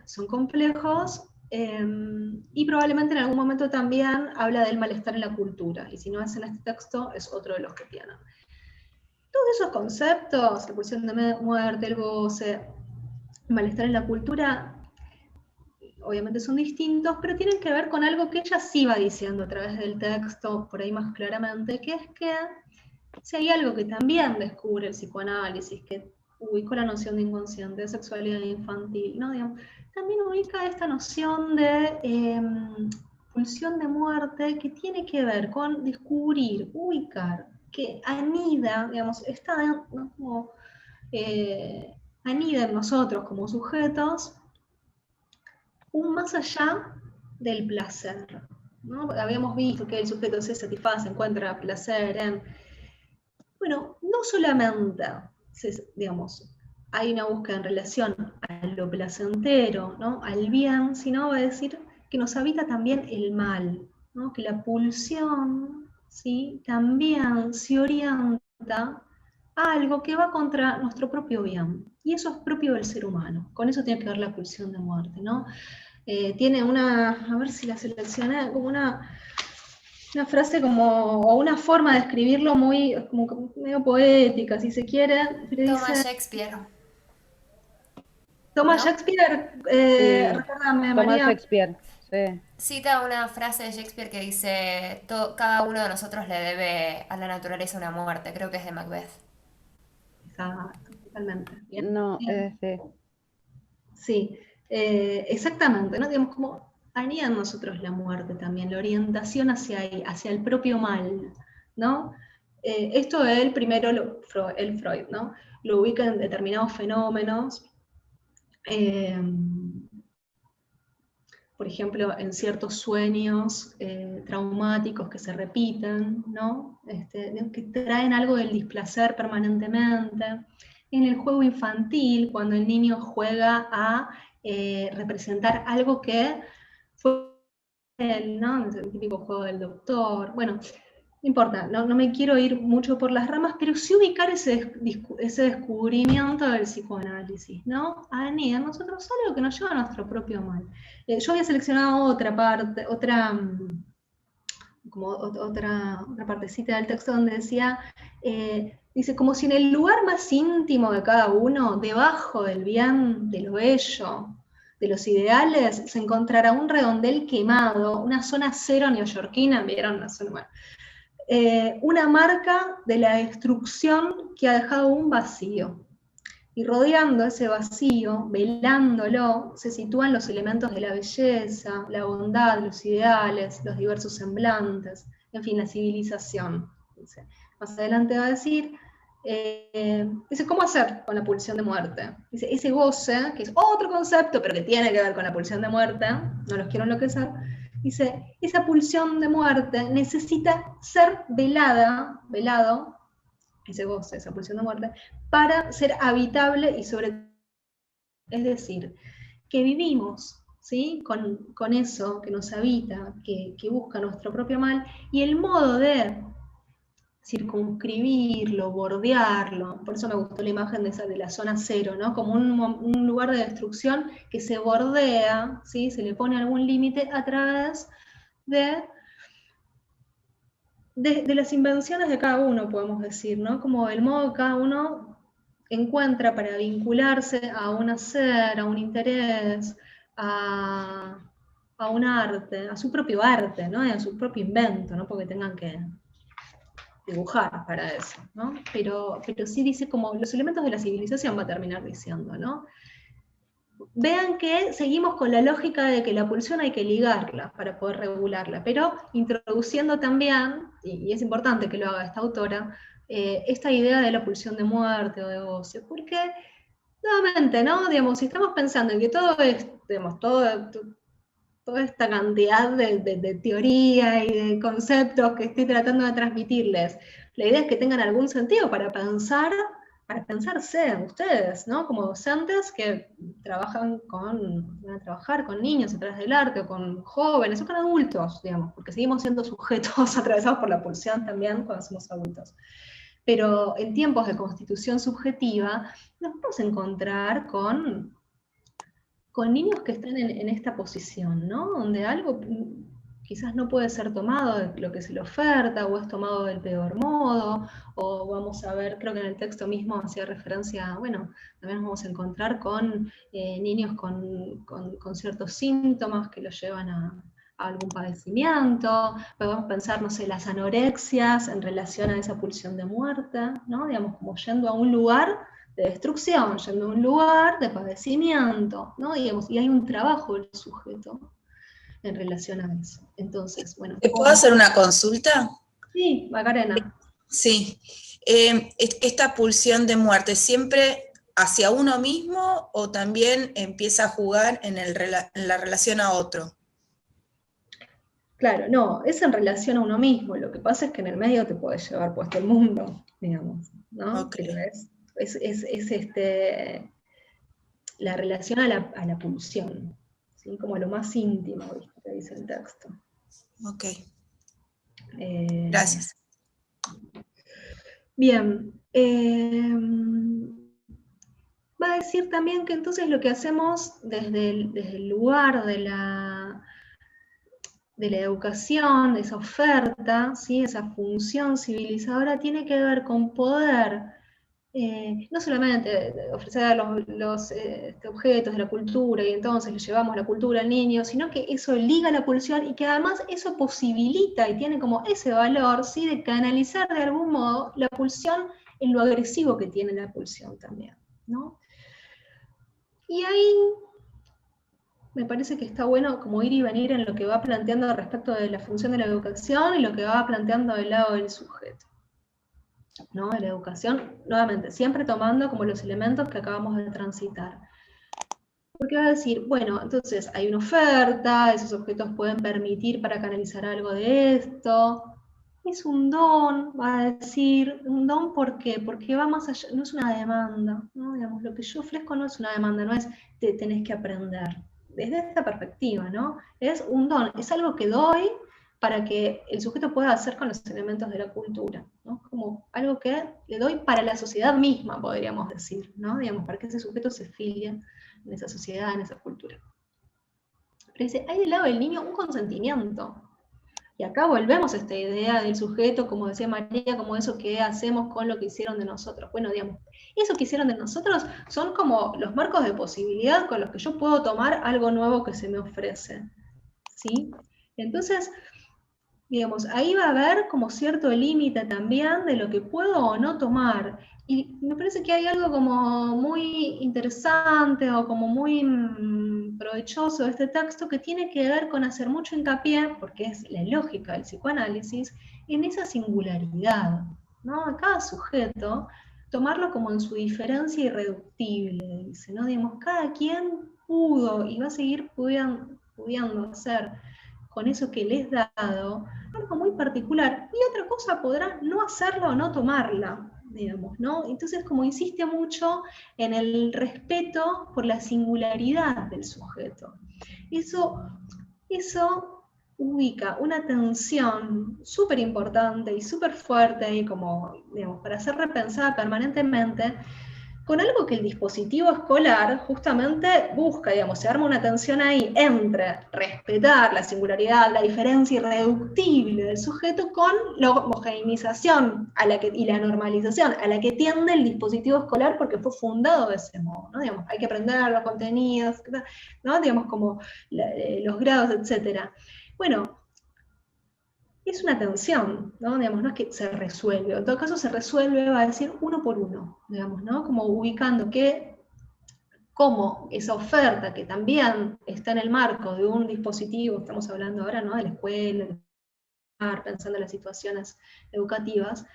son complejos. Y probablemente en algún momento también habla del malestar en la cultura, y si no es en este texto, es otro de los que tienen. Todos esos conceptos, la pulsión de muerte, el goce, el malestar en la cultura, obviamente son distintos, pero tienen que ver con algo que ella sí va diciendo a través del texto, por ahí más claramente, que es que si hay algo que también descubre el psicoanálisis, que ubicó la noción de inconsciente, de sexualidad infantil, ¿no? Digamos, también ubica esta noción de pulsión de muerte que tiene que ver con descubrir, ubicar, que anida, digamos, está, ¿no? Como, anida en nosotros como sujetos, un más allá del placer, ¿no? Habíamos visto que el sujeto se satisface, encuentra placer en... Bueno, no solamente, digamos, hay una búsqueda en relación a lo placentero, ¿no? Al bien, sino va a decir que nos habita también el mal, ¿no? Que la pulsión, ¿sí? También se orienta a algo que va contra nuestro propio bien, y eso es propio del ser humano. Con eso tiene que ver la pulsión de muerte, ¿no? Tiene una, a ver si la seleccioné, como una frase como, o una forma de escribirlo muy, como medio poética, si se quiere. Pero Thomas dice, Shakespeare. Thomas ¿no? Shakespeare, Sí, recuérdame, Thomas María. Shakespeare, sí. Cita una frase de Shakespeare que dice, cada uno de nosotros le debe a la naturaleza una muerte, creo que es de Macbeth. Exacto, totalmente. Bien, No, bien. sí. Sí, exactamente, ¿no? Digamos, como anida en nosotros la muerte también, la orientación hacia ahí, hacia el propio mal, ¿no? Esto él primero, el Freud, ¿no? Lo ubica en determinados fenómenos, por ejemplo, en ciertos sueños traumáticos que se repiten, ¿no? Que traen algo del displacer permanentemente. En el juego infantil, cuando el niño juega a representar algo que fue él, ¿no? El típico juego del doctor. Bueno, no importa, no me quiero ir mucho por las ramas, pero sí ubicar ese descubrimiento del psicoanálisis, ¿no? Anida en nosotros algo que nos lleva a nuestro propio mal. Yo había seleccionado otra parte, otra partecita del texto donde decía, dice, como si en el lugar más íntimo de cada uno, debajo del bien, de lo bello, de los ideales, se encontrará un redondel quemado, una zona cero neoyorquina, ¿vieron? Una marca de la destrucción que ha dejado un vacío. Y rodeando ese vacío, velándolo, se sitúan los elementos de la belleza, la bondad, los ideales, los diversos semblantes, en fin, la civilización. Dice. Más adelante va a decir, dice, ¿cómo hacer con la pulsión de muerte? Dice, ese goce, que es otro concepto, pero que tiene que ver con la pulsión de muerte, no los quiero enloquecer, dice, esa pulsión de muerte necesita ser velado, ese goce, esa pulsión de muerte, para ser habitable y es decir, que vivimos, ¿sí? Con eso que nos habita, que busca nuestro propio mal, y el modo de circunscribirlo, bordearlo, por eso me gustó la imagen de la zona cero, ¿no? Como un lugar de destrucción que se bordea, ¿sí? Se le pone algún límite a través de las invenciones de cada uno, podemos decir, ¿no? Como el modo que cada uno encuentra para vincularse a un hacer, a un interés, a un arte, a su propio arte, ¿no? Y a su propio invento, no porque tengan que dibujar para eso, ¿no? Pero sí dice como los elementos de la civilización, va a terminar diciendo, ¿no? Vean que seguimos con la lógica de que la pulsión hay que ligarla para poder regularla, pero introduciendo también, y es importante que lo haga esta autora, esta idea de la pulsión de muerte o de goce, porque nuevamente, ¿no? Digamos, si estamos pensando en que todo es, digamos, toda esta cantidad de teoría y de conceptos que estoy tratando de transmitirles, la idea es que tengan algún sentido para pensarse ustedes, ¿no? Como docentes que van a trabajar con niños a través del arte, o con jóvenes, o con adultos, digamos, porque seguimos siendo sujetos atravesados por la pulsión también cuando somos adultos. Pero en tiempos de constitución subjetiva, nos vamos a encontrar con niños que están en esta posición, ¿no? Donde algo quizás no puede ser tomado de lo que se le oferta, o es tomado del peor modo, o vamos a ver, creo que en el texto mismo hacía referencia, bueno, también nos vamos a encontrar con niños con ciertos síntomas que los llevan a algún padecimiento, podemos pensar, no sé, las anorexias en relación a esa pulsión de muerte, ¿no? Digamos, como yendo a un lugar de destrucción, yendo a un lugar de padecimiento, ¿no? Digamos, y hay un trabajo del sujeto en relación a eso. Entonces, bueno. ¿Te puedo hacer una consulta? Sí, Macarena. Sí. Esta pulsión de muerte, ¿siempre hacia uno mismo o también empieza a jugar en la relación a otro? Claro, no, es en relación a uno mismo. Lo que pasa es que en el medio te puedes llevar puesto el mundo, digamos, ¿no? Okay. Pero es la relación a la pulsión, ¿sí? Como lo más íntimo, ¿viste? Que dice el texto. Ok. Gracias. Bien. Va a decir también que entonces lo que hacemos desde el lugar de la educación, de esa oferta, ¿sí? Esa función civilizadora, tiene que ver con poder, no solamente ofrecer los objetos de la cultura y entonces le llevamos la cultura al niño, sino que eso liga la pulsión y que además eso posibilita y tiene como ese valor, ¿sí? De canalizar de algún modo la pulsión en lo agresivo que tiene la pulsión también, ¿no? Y ahí me parece que está bueno como ir y venir en lo que va planteando respecto de la función de la educación y lo que va planteando del lado del sujeto, ¿no? De la educación, nuevamente, siempre tomando como los elementos que acabamos de transitar. Porque va a decir, bueno, entonces hay una oferta, esos objetos pueden permitir para canalizar algo de esto. Es un don, va a decir, un don, ¿por qué? Porque va más allá, no es una demanda, ¿no? Digamos, lo que yo ofrezco no es una demanda, no es te tenés que aprender. Desde esta perspectiva, ¿no? Es un don, es algo que doy para que el sujeto pueda hacer con los elementos de la cultura, ¿no? Como algo que le doy para la sociedad misma, podríamos decir, ¿no? Digamos, para que ese sujeto se filie en esa sociedad, en esa cultura. Pero dice, hay del lado del niño un consentimiento. Y acá volvemos a esta idea del sujeto, como decía María, como eso que hacemos con lo que hicieron de nosotros. Bueno, digamos, eso que hicieron de nosotros son como los marcos de posibilidad con los que yo puedo tomar algo nuevo que se me ofrece, ¿sí? Entonces, digamos, ahí va a haber como cierto límite también de lo que puedo o no tomar. Y me parece que hay algo como muy interesante o como muy provechoso de este texto que tiene que ver con hacer mucho hincapié, porque es la lógica del psicoanálisis, en esa singularidad, ¿no? A cada sujeto, tomarlo como en su diferencia irreductible, dice, ¿no? Digamos, cada quien pudo y va a seguir pudiendo hacer con eso que le es dado, algo muy particular, y otra cosa podrá no hacerla o no tomarla, digamos, ¿no? Entonces, como insiste mucho en el respeto por la singularidad del sujeto. Eso ubica una tensión súper importante y súper fuerte, y como, digamos, para ser repensada permanentemente, con algo que el dispositivo escolar justamente busca, digamos, se arma una tensión ahí entre respetar la singularidad, la diferencia irreductible del sujeto con la homogeneización y la normalización a la que tiende el dispositivo escolar porque fue fundado de ese modo, ¿no? Digamos, hay que aprender los contenidos, ¿no? Digamos, como los grados, etc. Bueno, es una tensión, ¿no? Digamos, no es que se resuelve, en todo caso se resuelve, va a decir, uno por uno, digamos, ¿no? Como ubicando cómo esa oferta, que también está en el marco de un dispositivo, estamos hablando ahora, ¿no? De la escuela, pensando en las situaciones educativas,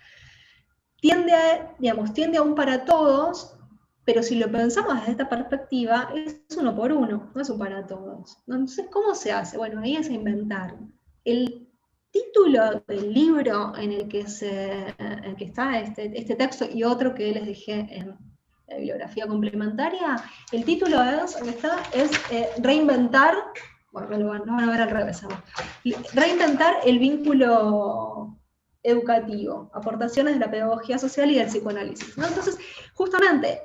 tiende a un para todos, pero si lo pensamos desde esta perspectiva, es uno por uno, no es un para todos. Entonces, ¿cómo se hace? Bueno, ahí es a inventar. El título del libro en el que está este texto y otro que les dejé en la bibliografía complementaria, el título es Reinventar, bueno, no van a ver al revés, ¿no? Reinventar el vínculo educativo, aportaciones de la pedagogía social y del psicoanálisis, ¿no? Entonces, justamente,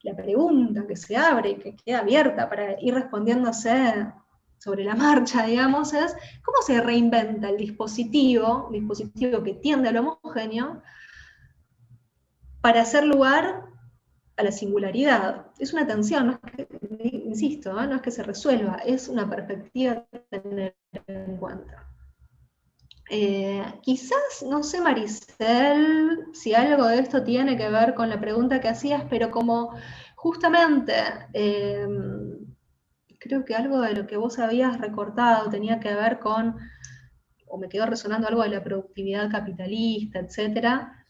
la pregunta que se abre y que queda abierta para ir respondiéndose sobre la marcha, digamos, es cómo se reinventa el dispositivo que tiende a lo homogéneo, para hacer lugar a la singularidad. Es una tensión, no es que, insisto, no es que se resuelva, es una perspectiva a tener en cuenta. Quizás, no sé, Maricel, si algo de esto tiene que ver con la pregunta que hacías, pero como justamente creo que algo de lo que vos habías recortado tenía que ver con, o me quedó resonando algo de la productividad capitalista, etcétera.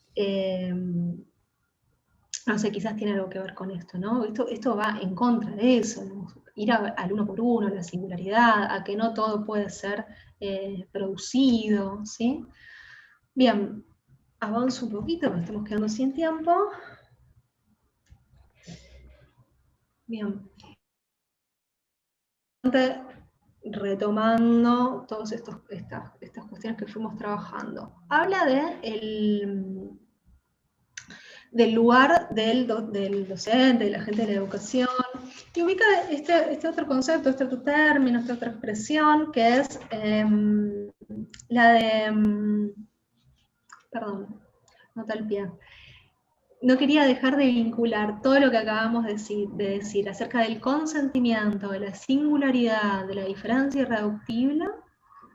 No sé, quizás tiene algo que ver con esto, ¿no? Esto va en contra de eso, ¿no? Ir al uno por uno, a la singularidad, a que no todo puede ser producido, ¿sí? Bien, avanzo un poquito, nos estamos quedando sin tiempo. Bien. Retomando todas estas cuestiones que fuimos trabajando. Habla del lugar del docente, de la gente de la educación, y ubica este otro concepto, este otro término, esta otra expresión, que es la de, perdón, nota al pie. No quería dejar de vincular todo lo que acabamos de decir acerca del consentimiento, de la singularidad, de la diferencia irreductible,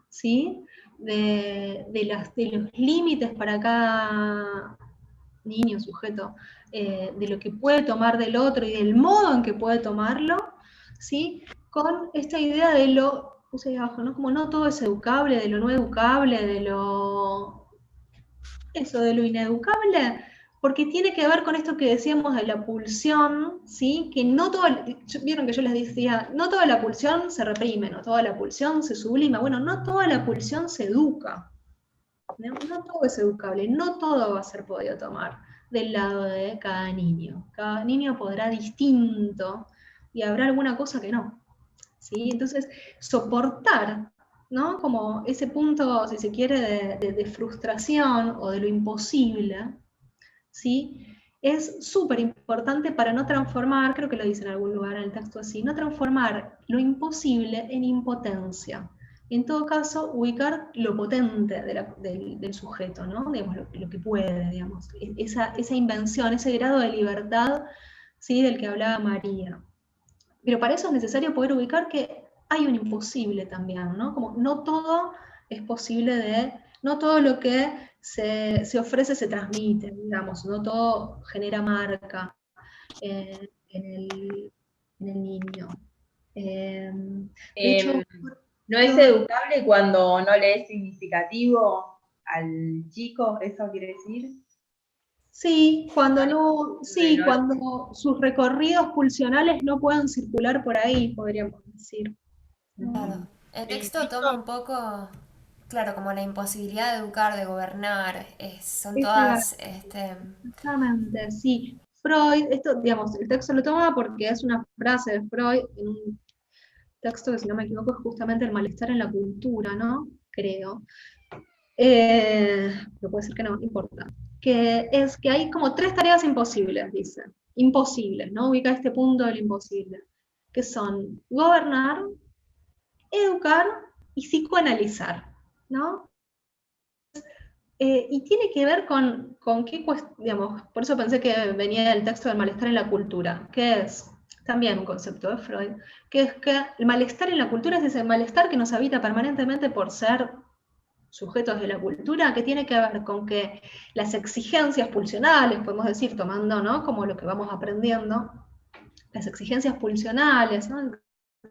¿sí? de los límites para cada niño, sujeto, de lo que puede tomar del otro y del modo en que puede tomarlo, ¿sí? Con esta idea de lo, puse ahí abajo, ¿no? Como no todo es educable, de lo no educable, de lo ineducable, porque tiene que ver con esto que decíamos de la pulsión, ¿sí? Que no toda, vieron que yo les decía, no toda la pulsión se reprime, no toda la pulsión se sublima, bueno, no toda la pulsión se educa, no todo es educable, no todo va a ser podido tomar del lado de cada niño podrá distinto, y habrá alguna cosa que no, ¿sí? Entonces, soportar, ¿no? Como ese punto, si se quiere, de frustración o de lo imposible, ¿sí? Es súper importante para no transformar, creo que lo dice en algún lugar en el texto así, no transformar lo imposible en impotencia. En todo caso, ubicar lo potente del sujeto, ¿no? Digamos, lo que puede, digamos, esa invención, ese grado de libertad, ¿sí? Del que hablaba María. Pero para eso es necesario poder ubicar que hay un imposible también, ¿no? Como no todo es posible no todo lo que se ofrece se transmite, digamos, no todo genera marca en el niño. De hecho, ¿no es educable cuando no le es significativo al chico? ¿Eso quiere decir? Sí, cuando sus recorridos pulsionales no puedan circular por ahí, podríamos decir. Claro. El texto toma un poco, claro, como la imposibilidad de educar, de gobernar, son todas... Exactamente, sí. Freud, digamos, el texto lo toma porque es una frase de Freud en un texto que, si no me equivoco, es justamente el malestar en la cultura, ¿no? Creo. Pero puede ser que no importa. Que es que hay como 3 tareas imposibles, dice. Imposibles, ¿no? Ubica este punto del imposible. Que son gobernar, educar y psicoanalizar, ¿no? Y tiene que ver con qué digamos, por eso pensé que venía del texto del malestar en la cultura, que es también un concepto de Freud, que es que el malestar en la cultura es ese malestar que nos habita permanentemente por ser sujetos de la cultura, que tiene que ver con que las exigencias pulsionales, podemos decir, tomando, ¿no? Como lo que vamos aprendiendo, las exigencias pulsionales, ¿no? Las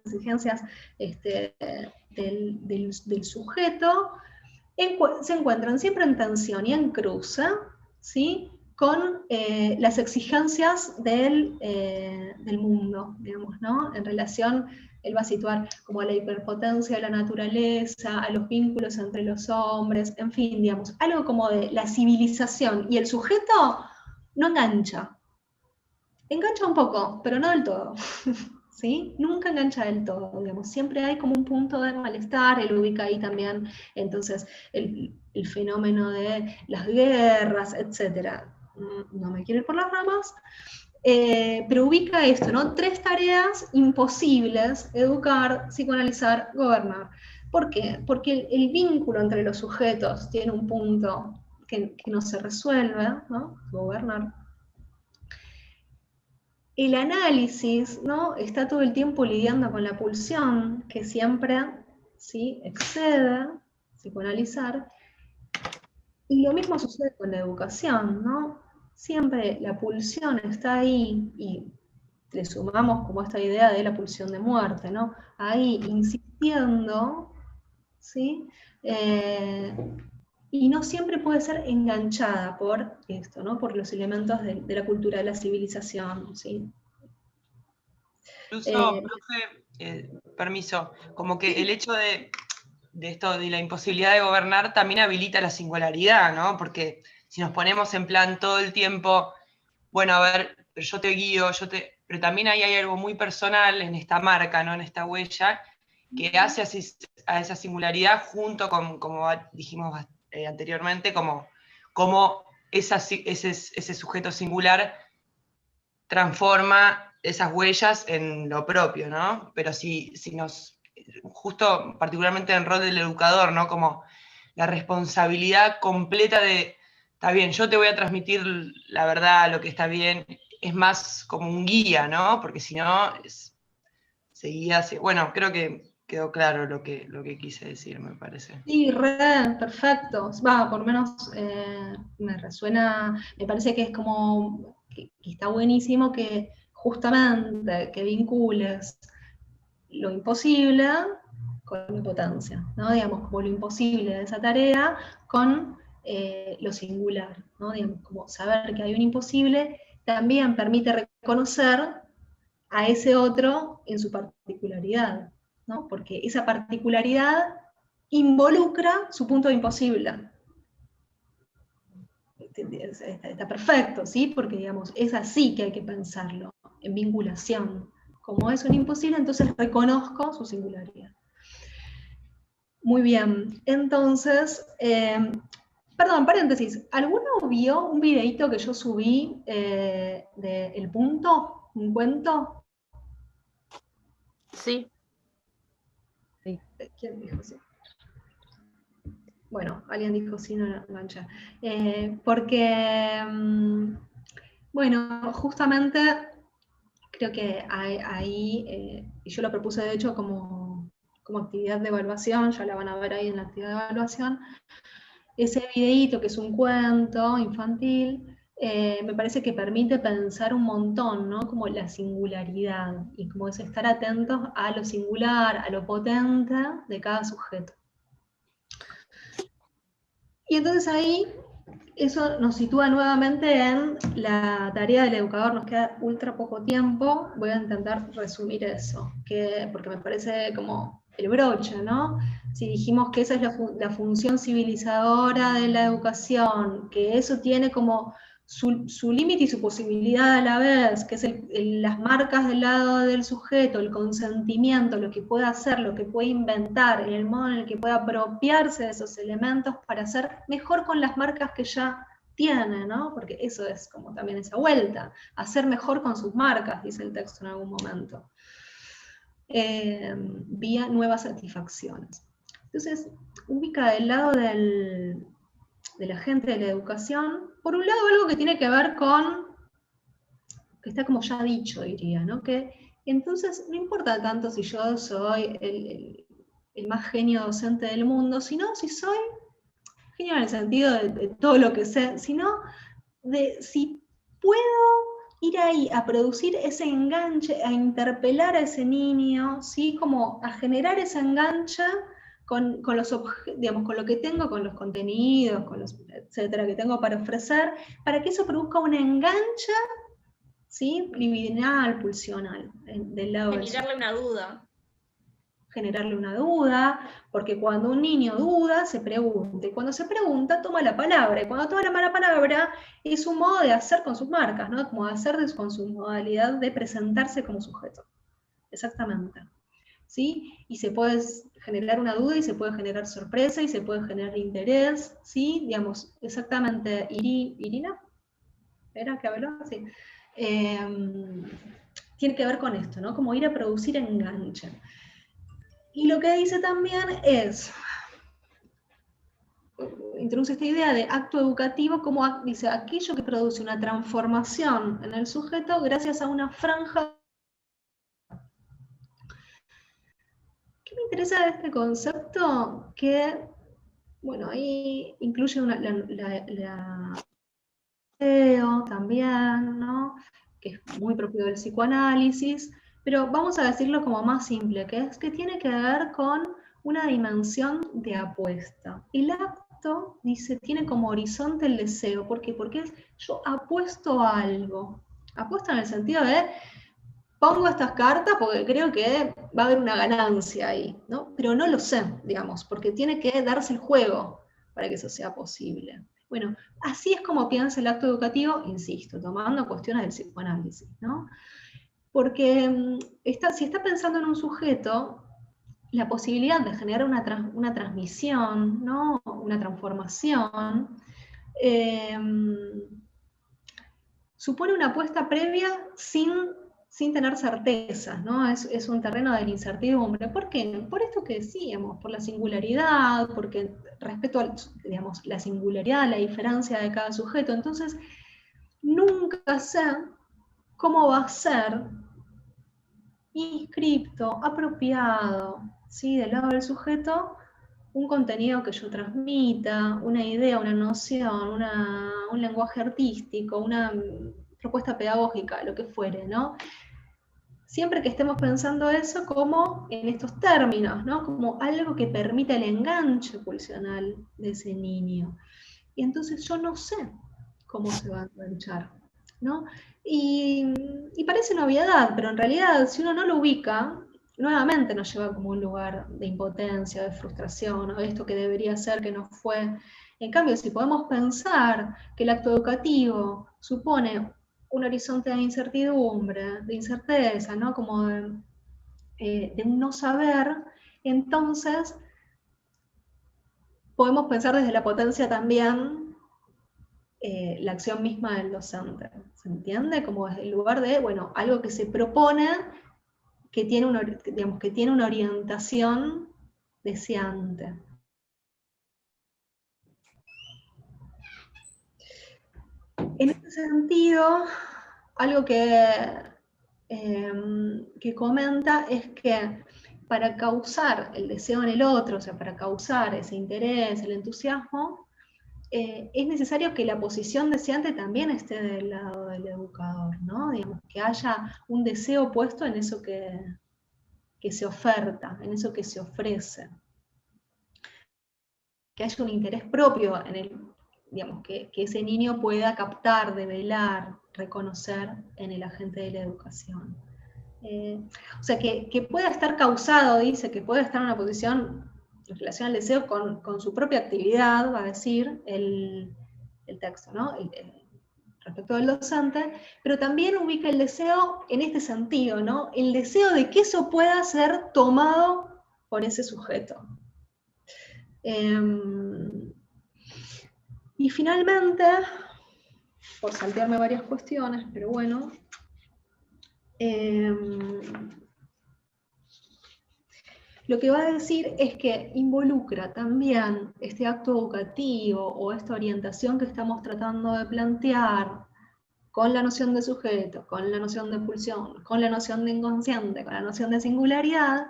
exigencias del sujeto, se encuentran siempre en tensión y en cruce, ¿sí? Con las exigencias del mundo, digamos, ¿no? En relación, él va a situar como a la hiperpotencia de la naturaleza, a los vínculos entre los hombres, en fin, digamos, algo como de la civilización, y el sujeto no engancha. Engancha un poco, pero no del todo. ¿Sí? Nunca engancha del todo, digamos, siempre hay como un punto de malestar, él ubica ahí también, entonces, el fenómeno de las guerras, etc. No me quiero ir por las ramas, pero ubica esto, ¿no? 3 tareas imposibles: educar, psicoanalizar, gobernar. ¿Por qué? Porque el vínculo entre los sujetos tiene un punto que no se resuelve, ¿no? Gobernar. El análisis, ¿no? Está todo el tiempo lidiando con la pulsión, que siempre, ¿sí? Excede, psicoanalizar. Y lo mismo sucede con la educación, ¿no? Siempre la pulsión está ahí, y le sumamos como esta idea de la pulsión de muerte, ¿no? Ahí insistiendo, ¿sí? Y no siempre puede ser enganchada por esto, ¿no? Por los elementos de la cultura, de la civilización, ¿sí? Incluso, profe, permiso, como que el hecho de esto, de la imposibilidad de gobernar, también habilita la singularidad, ¿no? Porque si nos ponemos en plan todo el tiempo, bueno, a ver, yo te guío, pero también ahí hay algo muy personal en esta marca, ¿no? En esta huella, que hace a esa singularidad junto con, como dijimos anteriormente, como ese sujeto singular transforma esas huellas en lo propio, ¿no? Pero si nos, justo particularmente en el rol del educador, ¿no? Como la responsabilidad completa de, está bien, yo te voy a transmitir la verdad, lo que está bien, es más como un guía, ¿no? Porque si no, seguía, bueno, creo que quedó claro lo que quise decir, me parece. Sí, perfecto. Va, por lo menos me resuena, me parece que es como, que está buenísimo que justamente que vincules lo imposible con la potencia, ¿no? Digamos, como lo imposible de esa tarea con lo singular, ¿no? Digamos, como saber que hay un imposible también permite reconocer a ese otro en su particularidad, ¿no? Porque esa particularidad involucra su punto de imposible. Está perfecto, ¿sí? Porque, digamos, es así que hay que pensarlo, en vinculación. Como es un imposible, entonces reconozco su singularidad. Muy bien, entonces, perdón, paréntesis, ¿alguno vio un videíto que yo subí de El Punto? ¿Un cuento? Sí. ¿Quién dijo sí? Bueno, alguien dijo sí, no engancha. Porque, bueno, justamente creo que ahí, y yo lo propuse de hecho como actividad de evaluación, ya la van a ver ahí en la actividad de evaluación, ese videíto que es un cuento infantil, me parece que permite pensar un montón, ¿no? Como la singularidad, y como es estar atentos a lo singular, a lo potente de cada sujeto. Y entonces ahí, eso nos sitúa nuevamente en la tarea del educador. Nos queda ultra poco tiempo, voy a intentar resumir eso, porque me parece como el broche, ¿no? Si dijimos que esa es la función civilizadora de la educación, que eso tiene como su límite y su posibilidad a la vez, que es las marcas del lado del sujeto, el consentimiento, lo que puede hacer, lo que puede inventar, el modo en el que puede apropiarse de esos elementos para hacer mejor con las marcas que ya tiene, ¿no? Porque eso es como también esa vuelta, hacer mejor con sus marcas, dice el texto en algún momento, vía nuevas satisfacciones. Entonces, ubica del lado de la gente de la educación, por un lado algo que tiene que ver con, que está como ya dicho, diría, ¿no? Que entonces no importa tanto si yo soy el más genio docente del mundo, sino si soy genio en el sentido de todo lo que sé, sino de si puedo ir ahí a producir ese enganche, a interpelar a ese niño, ¿sí? Como a generar ese enganche con los digamos, con lo que tengo, con los contenidos, con los etcétera que tengo para ofrecer, para que eso produzca un enganche, ¿sí? Libidinal, pulsional, del lado del Generarle una duda. Generarle una duda, porque cuando un niño duda, se pregunta, y cuando se pregunta, toma la palabra, y cuando toma la palabra, es un modo de hacer con sus marcas, ¿no? Como de hacer con su modalidad de presentarse como sujeto. Exactamente. ¿Sí? Y se puede generar una duda, y se puede generar sorpresa, y se puede generar interés, ¿sí? Digamos, exactamente, Irina, ¿era que habló? Sí. Tiene que ver con esto, ¿no? Como ir a producir enganche. Y lo que dice también es, introduce esta idea de acto educativo como, dice, aquello que produce una transformación en el sujeto gracias a una franja. ¿Qué me interesa de este concepto? Que, bueno, ahí incluye también, ¿no? que es muy propio del psicoanálisis, pero vamos a decirlo como más simple, que es que tiene que ver con una dimensión de apuesta. El acto, dice, tiene como horizonte el deseo. ¿Por qué? Porque yo apuesto a algo. Apuesto en el sentido de, pongo estas cartas porque creo que va a haber una ganancia ahí, ¿no? Pero no lo sé, digamos, porque tiene que darse el juego para que eso sea posible. Bueno, así es como piensa el acto educativo, insisto, tomando cuestiones del psicoanálisis, ¿no? Porque si está pensando en un sujeto, la posibilidad de generar una transmisión, ¿no? Una transformación, supone una apuesta previa sin tener certezas, ¿no? Es un terreno de la incertidumbre. ¿Por qué? Por esto que decíamos, por la singularidad, porque respecto a, digamos, la singularidad, la diferencia de cada sujeto. Entonces, nunca sé cómo va a ser inscripto, apropiado, ¿sí? Del lado del sujeto, un contenido que yo transmita, una idea, una noción, un lenguaje artístico, una propuesta pedagógica, lo que fuere, ¿no? Siempre que estemos pensando eso como en estos términos, ¿no? Como algo que permita el enganche pulsional de ese niño. Y entonces yo no sé cómo se va a enganchar, ¿no? Y parece una obviedad, pero en realidad si uno no lo ubica, nuevamente nos lleva como un lugar de impotencia, de frustración, o de esto que debería ser, que no fue. En cambio, si podemos pensar que el acto educativo supone un horizonte de incertidumbre, de incerteza, ¿no? Como de un no saber, entonces podemos pensar desde la potencia también la acción misma del docente. ¿Se entiende? Como desde el lugar de, bueno, algo que se propone, que tiene una orientación deseante. En este sentido, algo que comenta es que para causar el deseo en el otro, o sea, para causar ese interés, el entusiasmo, es necesario que la posición deseante también esté del lado del educador, ¿no? Digamos, que haya un deseo puesto en eso que se oferta, en eso que se ofrece. Que haya un interés propio en el, digamos, que ese niño pueda captar, develar, reconocer en el agente de la educación. O sea, que pueda estar causado, dice, que pueda estar en una posición en relación al deseo con su propia actividad, va a decir el texto, ¿no? Respecto del docente, pero también ubica el deseo en este sentido, ¿no? El deseo de que eso pueda ser tomado por ese sujeto. Y finalmente, por saltearme varias cuestiones, pero bueno, lo que va a decir es que involucra también este acto educativo o esta orientación que estamos tratando de plantear con la noción de sujeto, con la noción de pulsión, con la noción de inconsciente, con la noción de singularidad,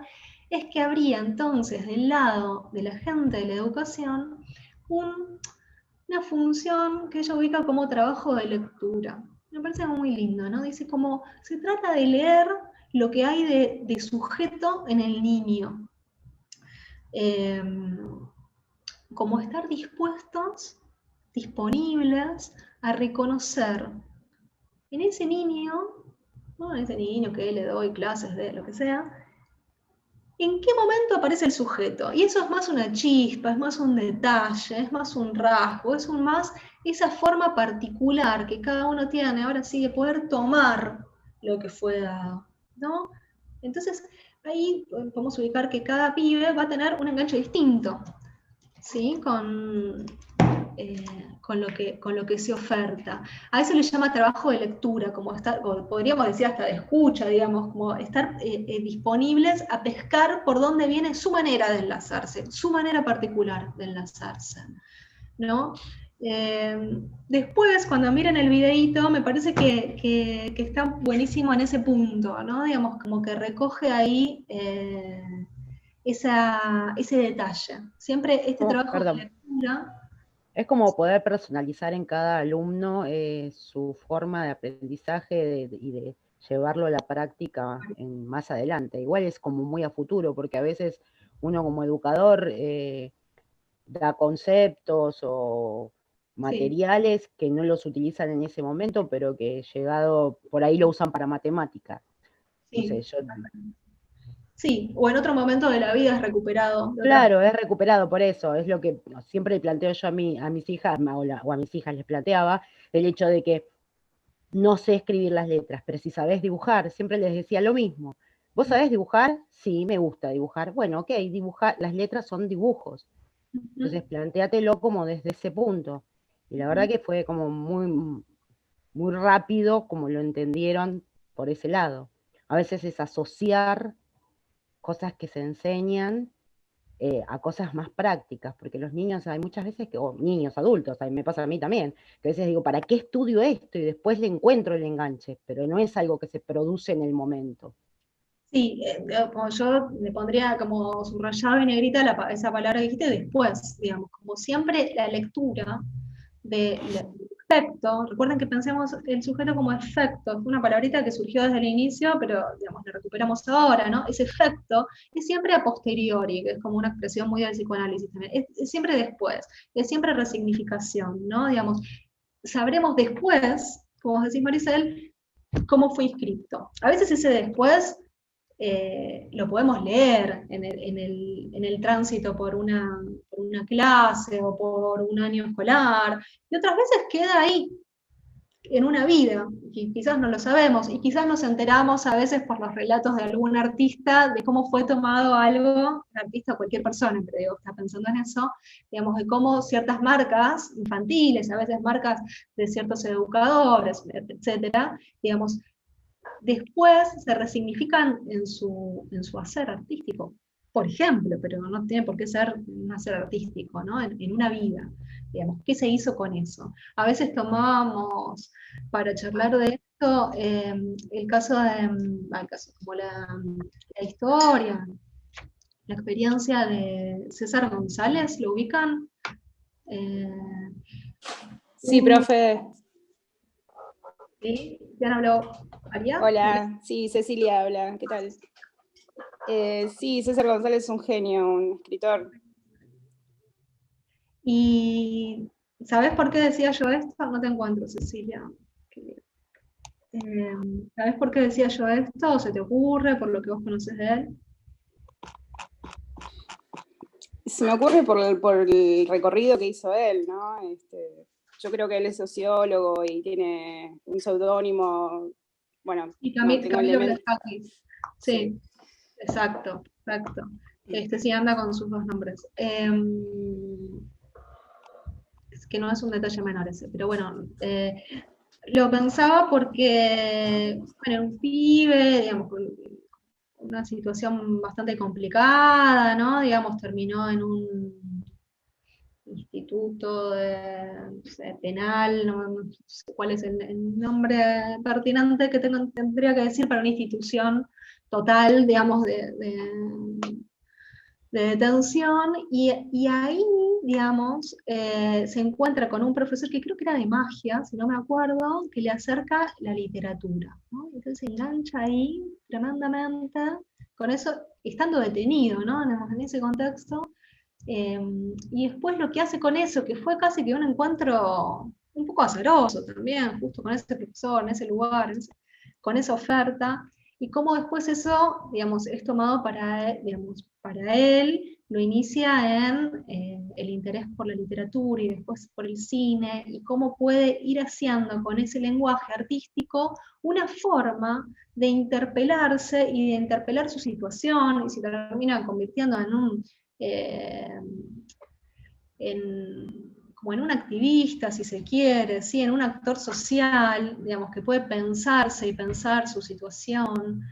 es que habría entonces del lado de la gente de la educación una función que ella ubica como trabajo de lectura. Me parece muy lindo, ¿no? Dice como se trata de leer lo que hay de sujeto en el niño. Como estar dispuestos, disponibles a reconocer en ese niño, ¿no? En ese niño que le doy clases de lo que sea, ¿en qué momento aparece el sujeto? Y eso es más una chispa, es más un detalle, es más un rasgo, es más esa forma particular que cada uno tiene, ahora sí, de poder tomar lo que fue dado, ¿no? Entonces, ahí podemos ubicar que cada pibe va a tener un enganche distinto, ¿sí? Con lo que se oferta. A eso le llama trabajo de lectura, como podríamos decir hasta de escucha, digamos, como estar disponibles a pescar por dónde viene su manera de enlazarse, su manera particular de enlazarse, ¿no? Después, cuando miren el videíto, me parece que está buenísimo en ese punto, ¿no? Digamos, como que recoge ahí ese detalle. Siempre este trabajo de lectura... Es como poder personalizar en cada alumno su forma de aprendizaje y de llevarlo a la práctica más adelante. Igual es como muy a futuro, porque a veces uno como educador da conceptos o materiales que no los utilizan en ese momento, pero que llegado por ahí lo usan para matemática. No sé, Sí, o en otro momento de la vida es recuperado. Claro, es recuperado, por eso, es lo que siempre le planteo yo a mis hijas, o a mis hijas les planteaba, el hecho de que no sé escribir las letras, pero si sabés dibujar, siempre les decía lo mismo. ¿Vos sabés dibujar? Sí, me gusta dibujar. Bueno, ok, dibujar, las letras son dibujos. Entonces plantéatelo como desde ese punto. Y la verdad que fue como muy, muy rápido como lo entendieron por ese lado. A veces es asociar cosas que se enseñan a cosas más prácticas, porque los niños hay muchas veces que, o niños, adultos, me pasa a mí también, que a veces digo, ¿para qué estudio esto? Y después le encuentro el enganche, pero no es algo que se produce en el momento. Sí, como yo le pondría como subrayado en negrita esa palabra que dijiste después, digamos, como siempre la lectura del efecto, recuerden que pensemos el sujeto como efecto, fue una palabrita que surgió desde el inicio, pero digamos, la recuperamos ahora, ¿no? Ese efecto es siempre a posteriori, que es como una expresión muy del psicoanálisis también, es siempre después, es siempre resignificación, ¿no? Digamos, sabremos después, como decís Maricel, cómo fue inscrito. A veces ese después lo podemos leer en el tránsito por una clase o por un año escolar, y otras veces queda ahí, en una vida, y quizás no lo sabemos, y quizás nos enteramos a veces por los relatos de algún artista de cómo fue tomado algo, artista o cualquier persona, pero digo, está pensando en eso, digamos, de cómo ciertas marcas infantiles, a veces marcas de ciertos educadores, etcétera, digamos, después se resignifican en su hacer artístico, por ejemplo, pero no tiene por qué ser un hacer artístico, ¿no? En una vida, digamos, ¿qué se hizo con eso? A veces tomábamos, para charlar de esto, el caso como la historia, la experiencia de César González, ¿lo ubican? Sí, profe. ¿Sí? ¿Quién habló? ¿María? Hola, sí, Cecilia habla, ¿qué tal? Sí, César González es un genio, un escritor. ¿Y sabes por qué decía yo esto? No te encuentro, Cecilia. ¿Sabes por qué decía yo esto? ¿O se te ocurre por lo que vos conoces de él? Se me ocurre por el recorrido que hizo él, ¿no? Yo creo que él es sociólogo y tiene un seudónimo, bueno, y Camilo Bleskakis. Sí, exacto. Sí, anda con sus dos nombres. Es que no es un detalle menor ese, pero bueno, lo pensaba porque, bueno, un pibe, digamos, con una situación bastante complicada, ¿no? Digamos, terminó en un instituto penal, no sé cuál es el nombre pertinente que tendría que decir para una institución total, digamos, de detención, y ahí, digamos, se encuentra con un profesor que creo que era de magia, si no me acuerdo, que le acerca la literatura, ¿no? Entonces se engancha ahí tremendamente, con eso, estando detenido, ¿no? En ese contexto, y después lo que hace con eso, que fue casi que un encuentro un poco azaroso también, justo con ese profesor, en ese lugar, con esa oferta, y cómo después eso, digamos, es tomado para él, lo inicia en el interés por la literatura y después por el cine, y cómo puede ir haciendo con ese lenguaje artístico una forma de interpelarse y de interpelar su situación, y se termina convirtiendo como en un activista, si se quiere, ¿sí? En un actor social, digamos, que puede pensarse y pensar su situación,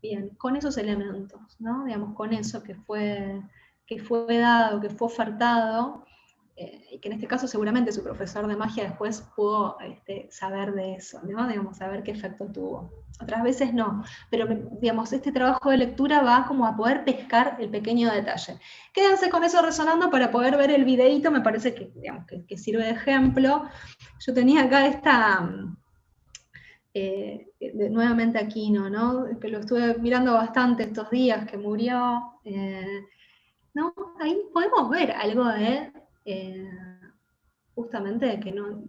bien, con esos elementos, ¿no? Digamos, con eso que fue dado, que fue ofertado, y que en este caso seguramente su profesor de magia después pudo saber de eso, ¿no? Digamos, saber qué efecto tuvo. Otras veces no, pero digamos, este trabajo de lectura va como a poder pescar el pequeño detalle. Quédense con eso resonando para poder ver el videíto, me parece que, digamos, que sirve de ejemplo. Yo tenía acá esta, nuevamente Aquino, ¿no? Que lo estuve mirando bastante estos días, que murió, ¿no? Ahí podemos ver algo de, justamente, de que no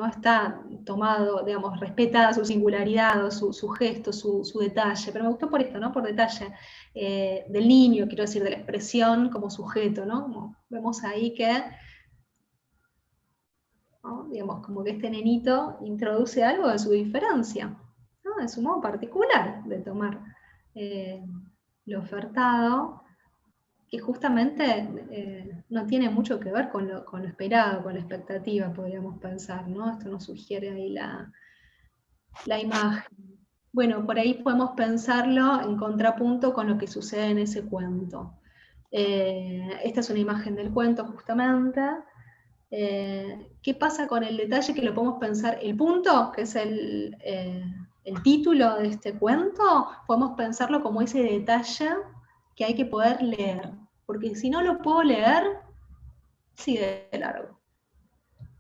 está tomado, digamos, respeta su singularidad, o su gesto, su detalle, pero me gustó por esto, ¿no? Por detalle del niño, quiero decir, de la expresión como sujeto, ¿no? Como vemos ahí que, ¿no? Digamos, como que este nenito introduce algo de su diferencia, ¿no? De su modo particular de tomar lo ofertado, que justamente no tiene mucho que ver con lo esperado, con la expectativa, podríamos pensar, ¿no? Esto nos sugiere ahí la imagen. Bueno, por ahí podemos pensarlo en contrapunto con lo que sucede en ese cuento. Esta es una imagen del cuento, justamente. ¿Qué pasa con el detalle que lo podemos pensar? El punto, que es el título de este cuento, podemos pensarlo como ese detalle que hay que poder leer, porque si no lo puedo leer, sigue de largo,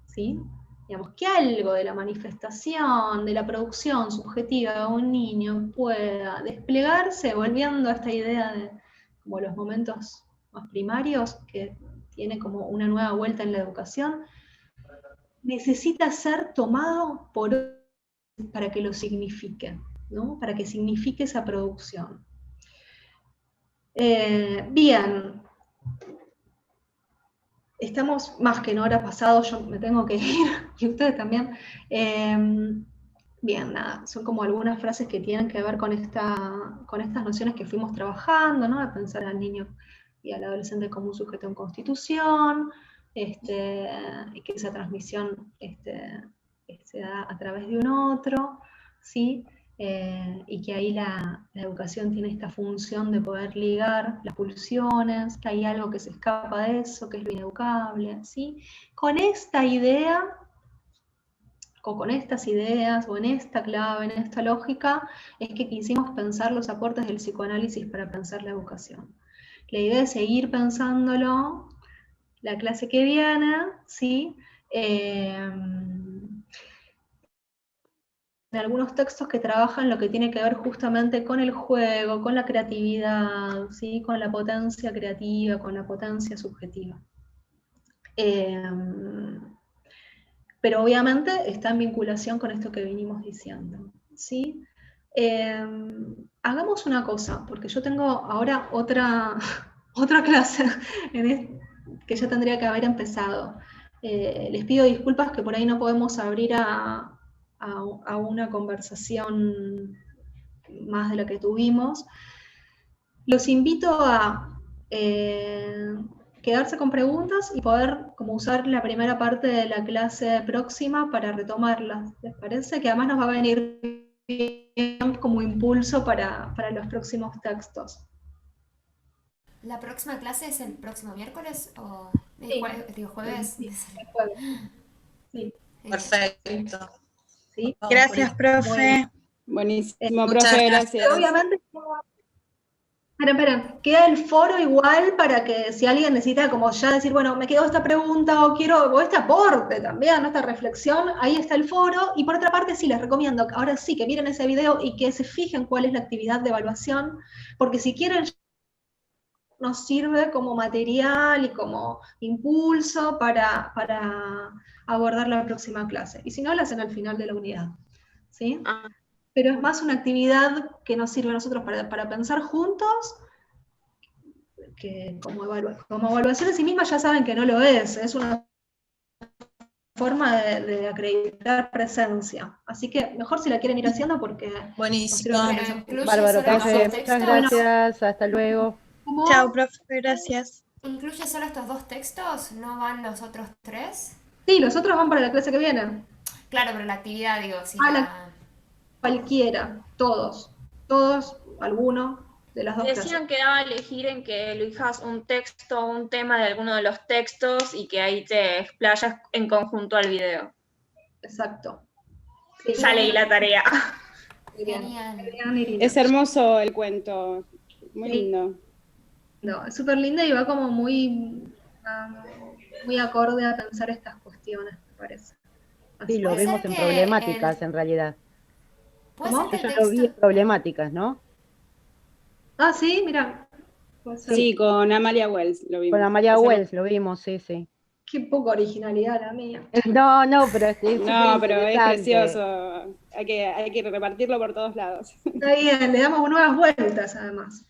¿sí? Digamos, que algo de la manifestación, de la producción subjetiva de un niño pueda desplegarse, volviendo a esta idea de como los momentos más primarios, que tiene como una nueva vuelta en la educación, necesita ser tomado para que lo signifique, ¿no? Para que signifique esa producción. Bien, estamos más que en hora pasado, yo me tengo que ir, y ustedes también. Bien, nada, son como algunas frases que tienen que ver con estas nociones que fuimos trabajando, ¿no? De pensar al niño y al adolescente como un sujeto en constitución, y que esa transmisión se da a través de un otro, ¿sí? Y que ahí la educación tiene esta función de poder ligar las pulsiones, que hay algo que se escapa de eso, que es lo ineducable, ¿sí? Con esta idea, o con estas ideas, o en esta clave, en esta lógica, es que quisimos pensar los aportes del psicoanálisis para pensar la educación. La idea es seguir pensándolo la clase que viene, ¿sí? En algunos textos que trabajan lo que tiene que ver justamente con el juego, con la creatividad, ¿sí? Con la potencia creativa, con la potencia subjetiva. Pero obviamente está en vinculación con esto que vinimos diciendo, ¿sí? Hagamos una cosa, porque yo tengo ahora otra clase que ya tendría que haber empezado. Les pido disculpas que por ahí no podemos abrir a una conversación más de la que tuvimos. Los invito a quedarse con preguntas y poder como usar la primera parte de la clase próxima para retomarlas. ¿Les parece? Que además nos va a venir bien como impulso para los próximos textos. ¿La próxima clase es el próximo miércoles o sí. Jueves? Sí, jueves. Sí. Perfecto. ¿Sí? Gracias, profe. Buenísimo, profe, gracias. Obviamente, esperen, queda el foro igual para que si alguien necesita como ya decir, bueno, me quedó esta pregunta o este aporte también, ¿no? Esta reflexión, ahí está el foro. Y por otra parte, sí, les recomiendo, ahora sí, que miren ese video y que se fijen cuál es la actividad de evaluación, porque si quieren nos sirve como material y como impulso para abordar la próxima clase. Y si no, la hacen al final de la unidad, ¿sí? Pero es más una actividad que nos sirve a nosotros para pensar juntos, que como evaluación en sí misma ya saben que no lo es una forma de acreditar presencia. Así que mejor si la quieren ir haciendo porque... Buenísimo. Bárbaro, profe, muchas gracias, hasta luego. Chao, profe, gracias. ¿Incluye solo estos 2 textos? ¿No van los otros 3? Sí, los otros van para la clase que viene. Claro, pero la actividad, digo, sí. Cualquiera, todos, alguno. de las dos frases. Decían que daba a elegir en que elijas un texto o un tema de alguno de los textos y que ahí te explayas en conjunto al video. Exacto. Sí, ya leí la tarea. Genial. Es hermoso el cuento, muy Sí. lindo. No, es súper linda y va como muy acorde a pensar estas cuestiones, me parece. Sí, lo Puede vemos ser en que problemáticas en realidad. Puede ¿Cómo? ser que Yo el lo vi en texto... problemáticas, ¿no? Ah, sí, mira. Puede ser. Sí, con Amalia Wells lo vimos. Con Amalia Es Wells lo vimos, sí, sí. Qué poca originalidad la mía. No, pero es No, pero es superinteresante. precioso. Hay que repartirlo por todos lados. Está bien, le damos nuevas vueltas además.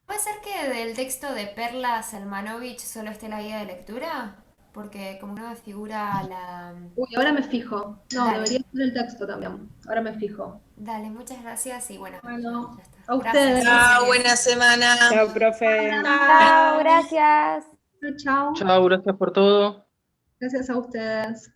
¿Puede ser que del texto de Perla Selmanovich solo esté la guía de lectura? Porque como no me figura la... Uy, ahora me fijo. No, Dale. debería ser el texto también. Ahora me fijo. Dale, muchas gracias y bueno, Bueno, ya está. a ustedes. Chao, buena semana. Chao, profe. Chao, gracias. Chao. Chao, gracias por todo. Gracias a ustedes.